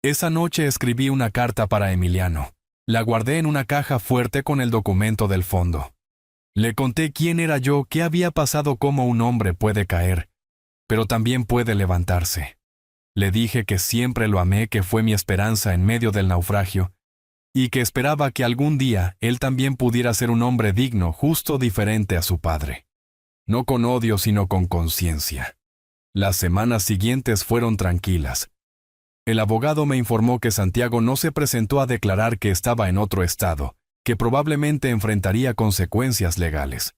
A: Esa noche escribí una carta para Emiliano. La guardé en una caja fuerte con el documento del fondo. Le conté quién era yo, qué había pasado, cómo un hombre puede caer, pero también puede levantarse. Le dije que siempre lo amé, que fue mi esperanza en medio del naufragio, y que esperaba que algún día él también pudiera ser un hombre digno, justo, diferente a su padre. No con odio, sino con conciencia. Las semanas siguientes fueron tranquilas. El abogado me informó que Santiago no se presentó a declarar, que estaba en otro estado, que probablemente enfrentaría consecuencias legales.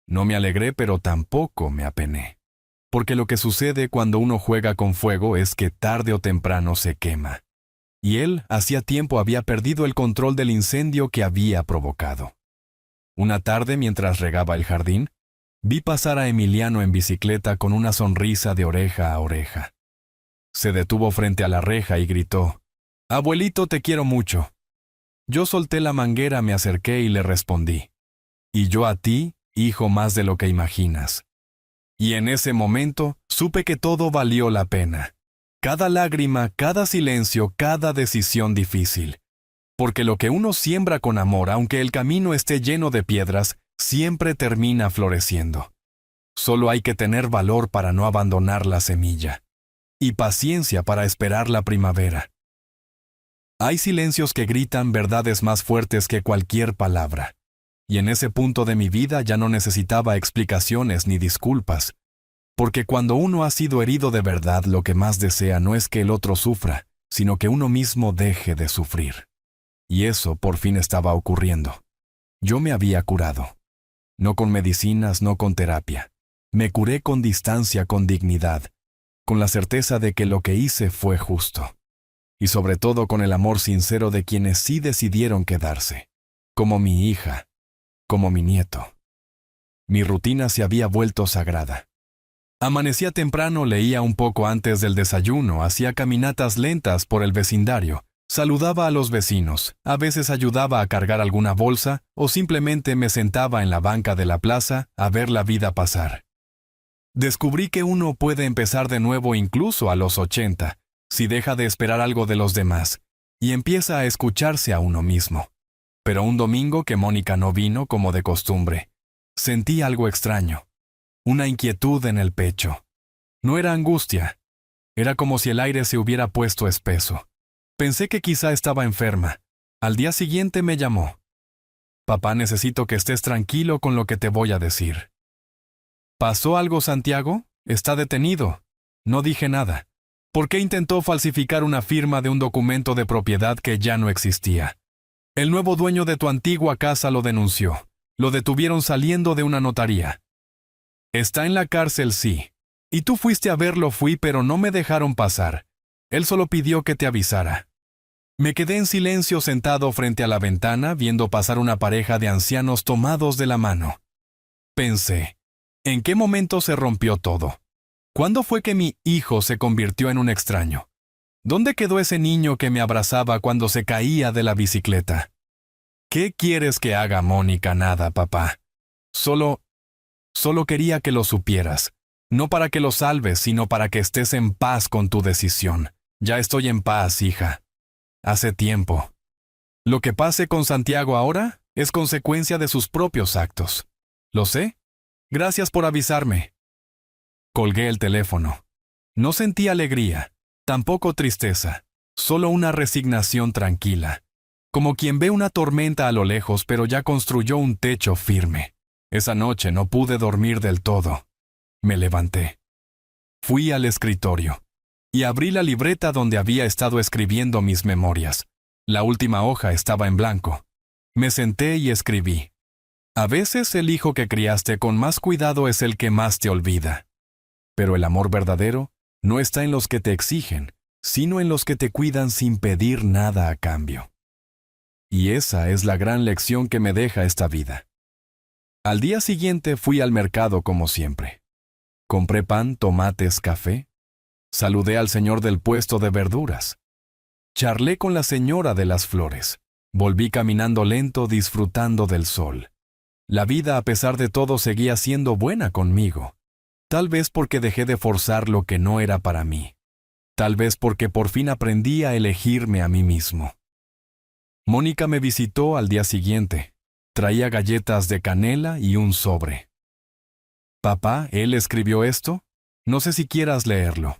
A: No me alegré, pero tampoco me apené. Porque lo que sucede cuando uno juega con fuego es que tarde o temprano se quema. Y él hacía tiempo había perdido el control del incendio que había provocado. Una tarde, mientras regaba el jardín, vi pasar a Emiliano en bicicleta con una sonrisa de oreja a oreja. Se detuvo frente a la reja y gritó, «Abuelito, te quiero mucho». Yo solté la manguera, me acerqué y le respondí, «Y yo a ti, hijo, más de lo que imaginas». Y en ese momento supe que todo valió la pena. Cada lágrima, cada silencio, cada decisión difícil. Porque lo que uno siembra con amor, aunque el camino esté lleno de piedras, siempre termina floreciendo. Solo hay que tener valor para no abandonar la semilla. Y paciencia para esperar la primavera. Hay silencios que gritan verdades más fuertes que cualquier palabra. Y en ese punto de mi vida ya no necesitaba explicaciones ni disculpas. Porque cuando uno ha sido herido de verdad, lo que más desea no es que el otro sufra, sino que uno mismo deje de sufrir. Y eso por fin estaba ocurriendo. Yo me había curado. No con medicinas, no con terapia. Me curé con distancia, con dignidad, con la certeza de que lo que hice fue justo. Y sobre todo con el amor sincero de quienes sí decidieron quedarse. Como mi hija, como mi nieto. Mi rutina se había vuelto sagrada. Amanecía temprano, leía un poco antes del desayuno, hacía caminatas lentas por el vecindario, saludaba a los vecinos, a veces ayudaba a cargar alguna bolsa o simplemente me sentaba en la banca de la plaza a ver la vida pasar. Descubrí que uno puede empezar de nuevo incluso a los 80, si deja de esperar algo de los demás, y empieza a escucharse a uno mismo. Pero un domingo que Mónica no vino como de costumbre, sentí algo extraño. una inquietud en el pecho. No era angustia. Era como si el aire se hubiera puesto espeso. Pensé que quizá estaba enferma. Al día siguiente me llamó. Papá, necesito que estés tranquilo con lo que te voy a decir. ¿Pasó algo, Santiago? Está detenido. No dije nada. ¿Por qué intentó falsificar una firma de un documento de propiedad que ya no existía? El nuevo dueño de tu antigua casa lo denunció. Lo detuvieron saliendo de una notaría. Está en la cárcel, sí. Y tú fuiste a verlo, fui, pero no me dejaron pasar. Él solo pidió que te avisara. Me quedé en silencio sentado frente a la ventana viendo pasar una pareja de ancianos tomados de la mano. Pensé, ¿en qué momento se rompió todo? ¿Cuándo fue que mi hijo se convirtió en un extraño? ¿Dónde quedó ese niño que me abrazaba cuando se caía de la bicicleta? ¿Qué quieres que haga, Mónica? Nada, papá. Solo quería que lo supieras. No para que lo salves, sino para que estés en paz con tu decisión. Ya estoy en paz, hija. Hace tiempo. Lo que pase con Santiago ahora es consecuencia de sus propios actos. ¿Lo sé? Gracias por avisarme. Colgué el teléfono. No sentí alegría, tampoco tristeza, solo una resignación tranquila. Como quien ve una tormenta a lo lejos, pero ya construyó un techo firme. Esa noche no pude dormir del todo. Me levanté. Fui al escritorio y abrí la libreta donde había estado escribiendo mis memorias. La última hoja estaba en blanco. Me senté y escribí. A veces el hijo que criaste con más cuidado es el que más te olvida. Pero el amor verdadero no está en los que te exigen, sino en los que te cuidan sin pedir nada a cambio. Y esa es la gran lección que me deja esta vida. Al día siguiente fui al mercado como siempre. Compré pan, tomates, café. Saludé al señor del puesto de verduras. Charlé con la señora de las flores. Volví caminando lento, disfrutando del sol. La vida, a pesar de todo, seguía siendo buena conmigo. Tal vez porque dejé de forzar lo que no era para mí. Tal vez porque por fin aprendí a elegirme a mí mismo. Mónica me visitó al día siguiente. Traía galletas de canela y un sobre. Papá, ¿él escribió esto? No sé si quieras leerlo.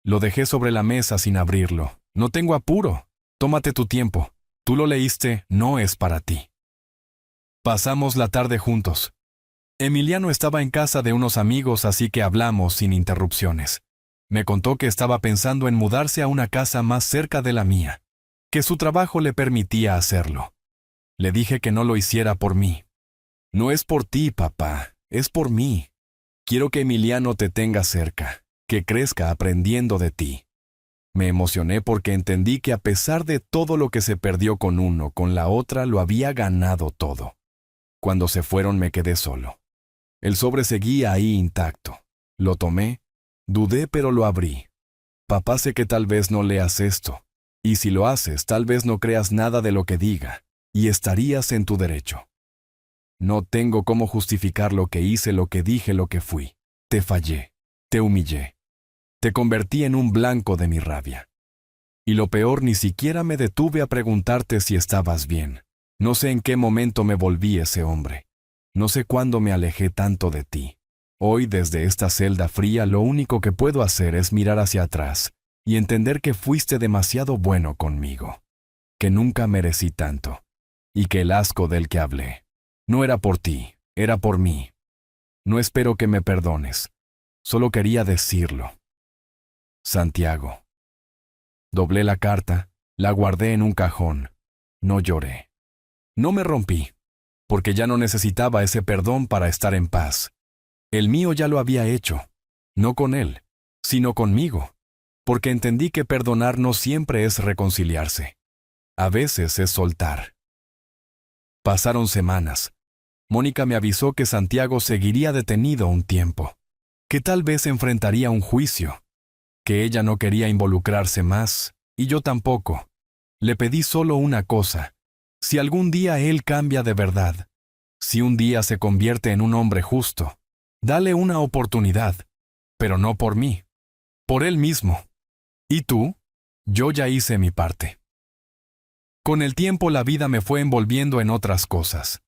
A: Lo dejé sobre la mesa sin abrirlo. No tengo apuro. Tómate tu tiempo. Tú lo leíste, no es para ti. Pasamos la tarde juntos. Emiliano estaba en casa de unos amigos, así que hablamos sin interrupciones. Me contó que estaba pensando en mudarse a una casa más cerca de la mía, que su trabajo le permitía hacerlo. Le dije que no lo hiciera por mí. No es por ti, papá, es por mí. Quiero que Emiliano te tenga cerca, que crezca aprendiendo de ti. Me emocioné porque entendí que a pesar de todo lo que se perdió con uno, con la otra lo había ganado todo. Cuando se fueron me quedé solo. El sobre seguía ahí intacto. Lo tomé, dudé, pero lo abrí. Papá, sé que tal vez no leas esto, y si lo haces, tal vez no creas nada de lo que diga, y estarías en tu derecho. No tengo cómo justificar lo que hice, lo que dije, lo que fui. Te fallé, te humillé. Te convertí en un blanco de mi rabia. Y lo peor, ni siquiera me detuve a preguntarte si estabas bien. No sé en qué momento me volví ese hombre. No sé cuándo me alejé tanto de ti. Hoy, desde esta celda fría, lo único que puedo hacer es mirar hacia atrás y entender que fuiste demasiado bueno conmigo, que nunca merecí tanto, y que el asco del que hablé no era por ti, era por mí. No espero que me perdones. Solo quería decirlo. Santiago. Doblé la carta, la guardé en un cajón. No lloré. No me rompí, porque ya no necesitaba ese perdón para estar en paz. El mío ya lo había hecho, no con él, sino conmigo, porque entendí que perdonar no siempre es reconciliarse. A veces es soltar. Pasaron semanas. Mónica me avisó que Santiago seguiría detenido un tiempo, que tal vez enfrentaría un juicio, que ella no quería involucrarse más, y yo tampoco. Le pedí solo una cosa: si algún día él cambia de verdad, si un día se convierte en un hombre justo, dale una oportunidad, pero no por mí, por él mismo. ¿Y tú? Yo ya hice mi parte. Con el tiempo la vida me fue envolviendo en otras cosas.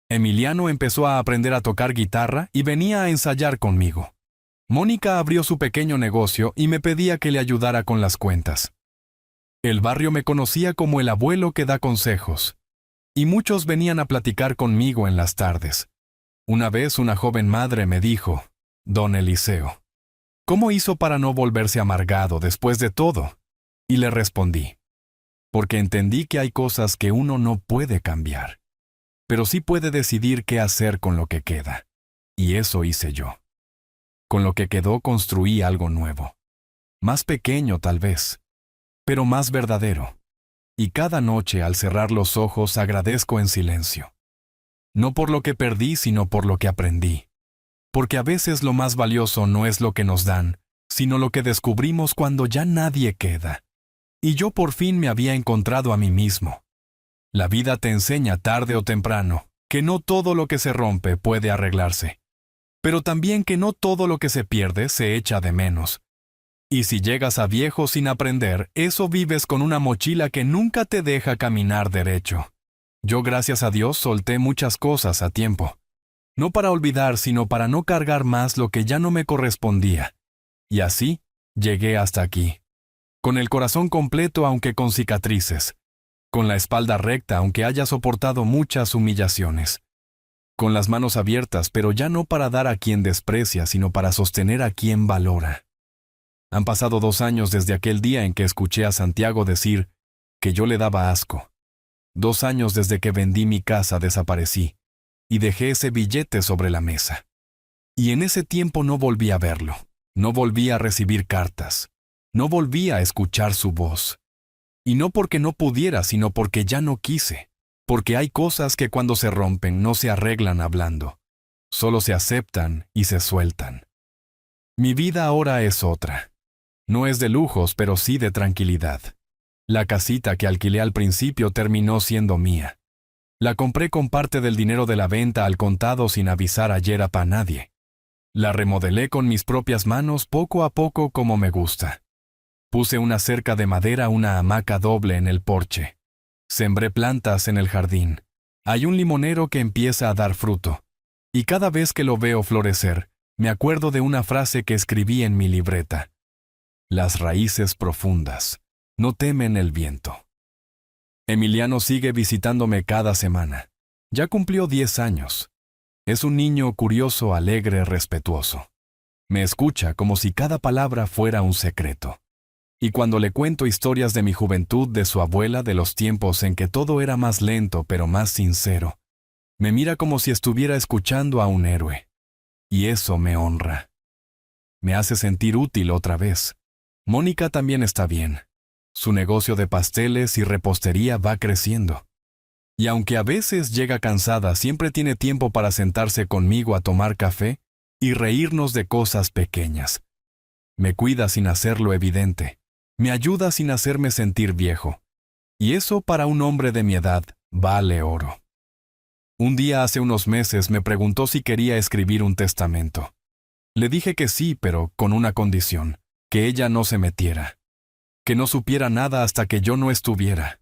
A: Emiliano empezó a aprender a tocar guitarra y venía a ensayar conmigo. Mónica abrió su pequeño negocio y me pedía que le ayudara con las cuentas. El barrio me conocía como el abuelo que da consejos, y muchos venían a platicar conmigo en las tardes. Una vez una joven madre me dijo: «Don Eliseo, ¿cómo hizo para no volverse amargado después de todo?». Y le respondí: «Porque entendí que hay cosas que uno no puede cambiar, pero sí puede decidir qué hacer con lo que queda. Y eso hice yo. Con lo que quedó construí algo nuevo. Más pequeño tal vez, pero más verdadero. Y cada noche al cerrar los ojos agradezco en silencio. No por lo que perdí, sino por lo que aprendí. Porque a veces lo más valioso no es lo que nos dan, sino lo que descubrimos cuando ya nadie queda. Y yo por fin me había encontrado a mí mismo. La vida te enseña tarde o temprano que no todo lo que se rompe puede arreglarse, pero también que no todo lo que se pierde se echa de menos. Y si llegas a viejo sin aprender, eso vives con una mochila que nunca te deja caminar derecho. Yo, gracias a Dios, solté muchas cosas a tiempo. No para olvidar, sino para no cargar más lo que ya no me correspondía. Y así, llegué hasta aquí. Con el corazón completo aunque con cicatrices. Con la espalda recta aunque haya soportado muchas humillaciones. Con las manos abiertas, pero ya no para dar a quien desprecia, sino para sostener a quien valora. Han pasado 2 años desde aquel día en que escuché a Santiago decir que yo le daba asco. 2 años desde que vendí mi casa, desaparecí, y dejé ese billete sobre la mesa. Y en ese tiempo no volví a verlo, no volví a recibir cartas, no volví a escuchar su voz. Y no porque no pudiera, sino porque ya no quise, porque hay cosas que cuando se rompen no se arreglan hablando, solo se aceptan y se sueltan. Mi vida ahora es otra. No es de lujos, pero sí de tranquilidad. La casita que alquilé al principio terminó siendo mía. La compré con parte del dinero de la venta al contado sin avisar ayer a nadie. La remodelé con mis propias manos poco a poco como me gusta. Puse una cerca de madera, una hamaca doble en el porche. Sembré plantas en el jardín. Hay un limonero que empieza a dar fruto. Y cada vez que lo veo florecer, me acuerdo de una frase que escribí en mi libreta. Las raíces profundas no temen el viento. Emiliano sigue visitándome cada semana. Ya cumplió 10 años. Es un niño curioso, alegre, respetuoso. Me escucha como si cada palabra fuera un secreto. Y cuando le cuento historias de mi juventud, de su abuela, de los tiempos en que todo era más lento pero más sincero, me mira como si estuviera escuchando a un héroe. Y eso me honra. Me hace sentir útil otra vez. Mónica también está bien. Su negocio de pasteles y repostería va creciendo. Y aunque a veces llega cansada, siempre tiene tiempo para sentarse conmigo a tomar café y reírnos de cosas pequeñas. Me cuida sin hacerlo evidente. Me ayuda sin hacerme sentir viejo. Y eso para un hombre de mi edad vale oro. Un día hace unos meses me preguntó si quería escribir un testamento. Le dije que sí, pero con una condición, que ella no se metiera. Que no supiera nada hasta que yo no estuviera.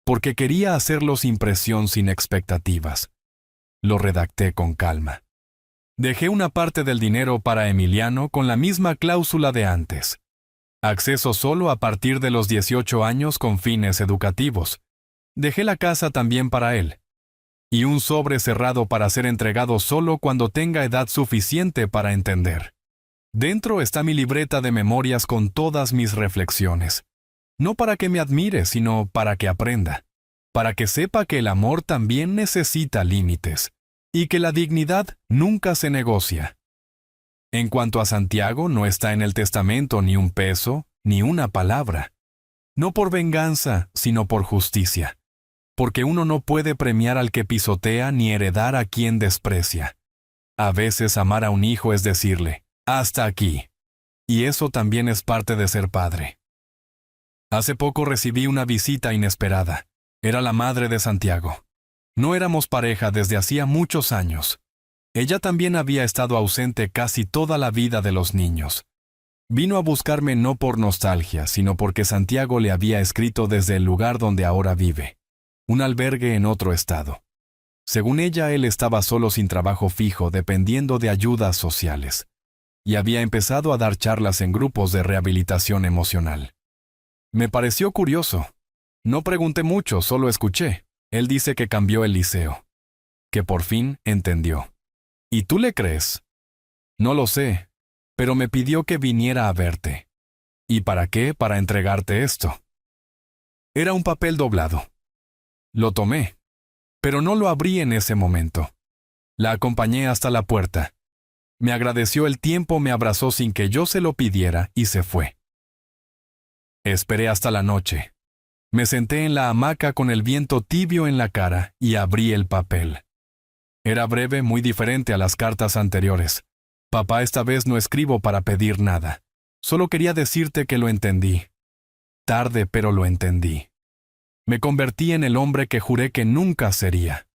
A: Porque quería hacerlo sin presión, sin expectativas. Lo redacté con calma. Dejé una parte del dinero para Emiliano con la misma cláusula de antes. Acceso solo a partir de los 18 años con fines educativos. Dejé la casa también para él. Y un sobre cerrado para ser entregado solo cuando tenga edad suficiente para entender. Dentro está mi libreta de memorias con todas mis reflexiones. No para que me admire, sino para que aprenda. Para que sepa que el amor también necesita límites. Y que la dignidad nunca se negocia. En cuanto a Santiago, no está en el testamento ni un peso, ni una palabra. No por venganza, sino por justicia. Porque uno no puede premiar al que pisotea ni heredar a quien desprecia. A veces amar a un hijo es decirle, hasta aquí. Y eso también es parte de ser padre. Hace poco recibí una visita inesperada. Era la madre de Santiago. No éramos pareja desde hacía muchos años. Ella también había estado ausente casi toda la vida de los niños. Vino a buscarme no por nostalgia, sino porque Santiago le había escrito desde el lugar donde ahora vive, un albergue en otro estado. Según ella, él estaba solo sin trabajo fijo, dependiendo de ayudas sociales, y había empezado a dar charlas en grupos de rehabilitación emocional. Me pareció curioso. No pregunté mucho, solo escuché. Él dice que cambió el liceo, que por fin entendió. ¿Y tú le crees? No lo sé, pero me pidió que viniera a verte. ¿Y para qué? Para entregarte esto. Era un papel doblado. Lo tomé, pero no lo abrí en ese momento. La acompañé hasta la puerta. Me agradeció el tiempo, me abrazó sin que yo se lo pidiera y se fue. Esperé hasta la noche. Me senté en la hamaca con el viento tibio en la cara y abrí el papel. Era breve, muy diferente a las cartas anteriores. Papá, esta vez no escribo para pedir nada. Solo quería decirte que lo entendí. Tarde, pero lo entendí. Me convertí en el hombre que juré que nunca sería.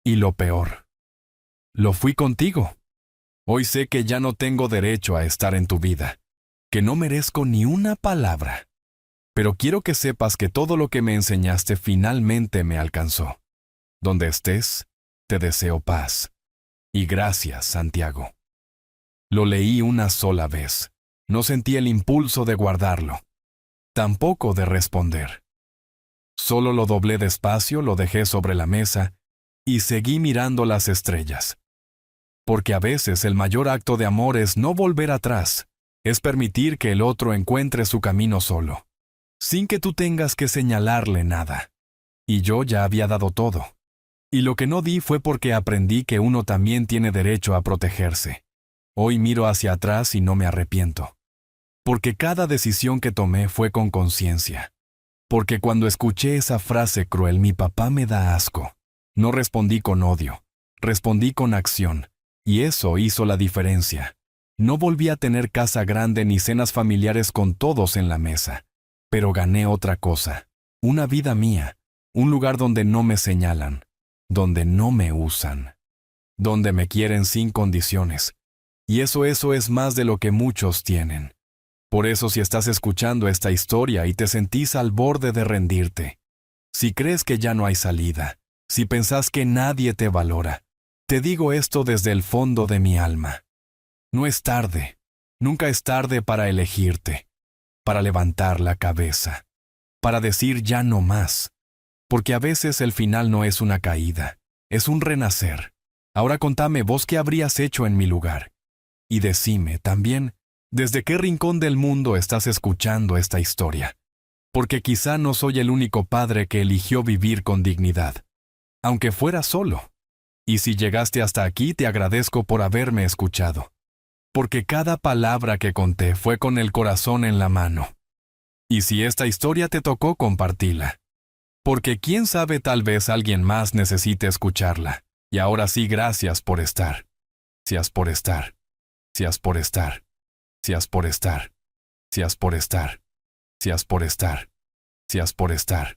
A: Y lo peor, lo fui contigo. Hoy sé que ya no tengo derecho a estar en tu vida, que no merezco ni una palabra. Pero quiero que sepas que todo lo que me enseñaste finalmente me alcanzó. Donde estés, te deseo paz. Y gracias, Santiago. Lo leí una sola vez. No sentí el impulso de guardarlo. Tampoco de responder. Solo lo doblé despacio, lo dejé sobre la mesa y seguí mirando las estrellas. Porque a veces el mayor acto de amor es no volver atrás, es permitir que el otro encuentre su camino solo, sin que tú tengas que señalarle nada. Y yo ya había dado todo. Y lo que no di fue porque aprendí que uno también tiene derecho a protegerse. Hoy miro hacia atrás y no me arrepiento. Porque cada decisión que tomé fue con conciencia. Porque cuando escuché esa frase cruel, mi papá me da asco. No respondí con odio, respondí con acción. Y eso hizo la diferencia. No volví a tener casa grande ni cenas familiares con todos en la mesa. Pero gané otra cosa. Una vida mía. Un lugar donde no me señalan. Donde no me usan. Donde me quieren sin condiciones. Y eso es más de lo que muchos tienen. Por eso, si estás escuchando esta historia y te sentís al borde de rendirte, si crees que ya no hay salida, si pensás que nadie te valora, te digo esto desde el fondo de mi alma. No es tarde, nunca es tarde para elegirte, para levantar la cabeza, para decir ya no más, porque a veces el final no es una caída, es un renacer. Ahora contame vos qué habrías hecho en mi lugar. Y decime también, ¿desde qué rincón del mundo estás escuchando esta historia? Porque quizá no soy el único padre que eligió vivir con dignidad, aunque fuera solo. Y si llegaste hasta aquí, te agradezco por haberme escuchado. Porque cada palabra que conté fue con el corazón en la mano. Y si esta historia te tocó, compartila. Porque quién sabe, tal vez alguien más necesite escucharla. Y ahora sí, gracias por estar. Gracias por estar. Gracias por estar. Gracias por estar. Gracias por estar. Gracias por estar. Gracias por estar.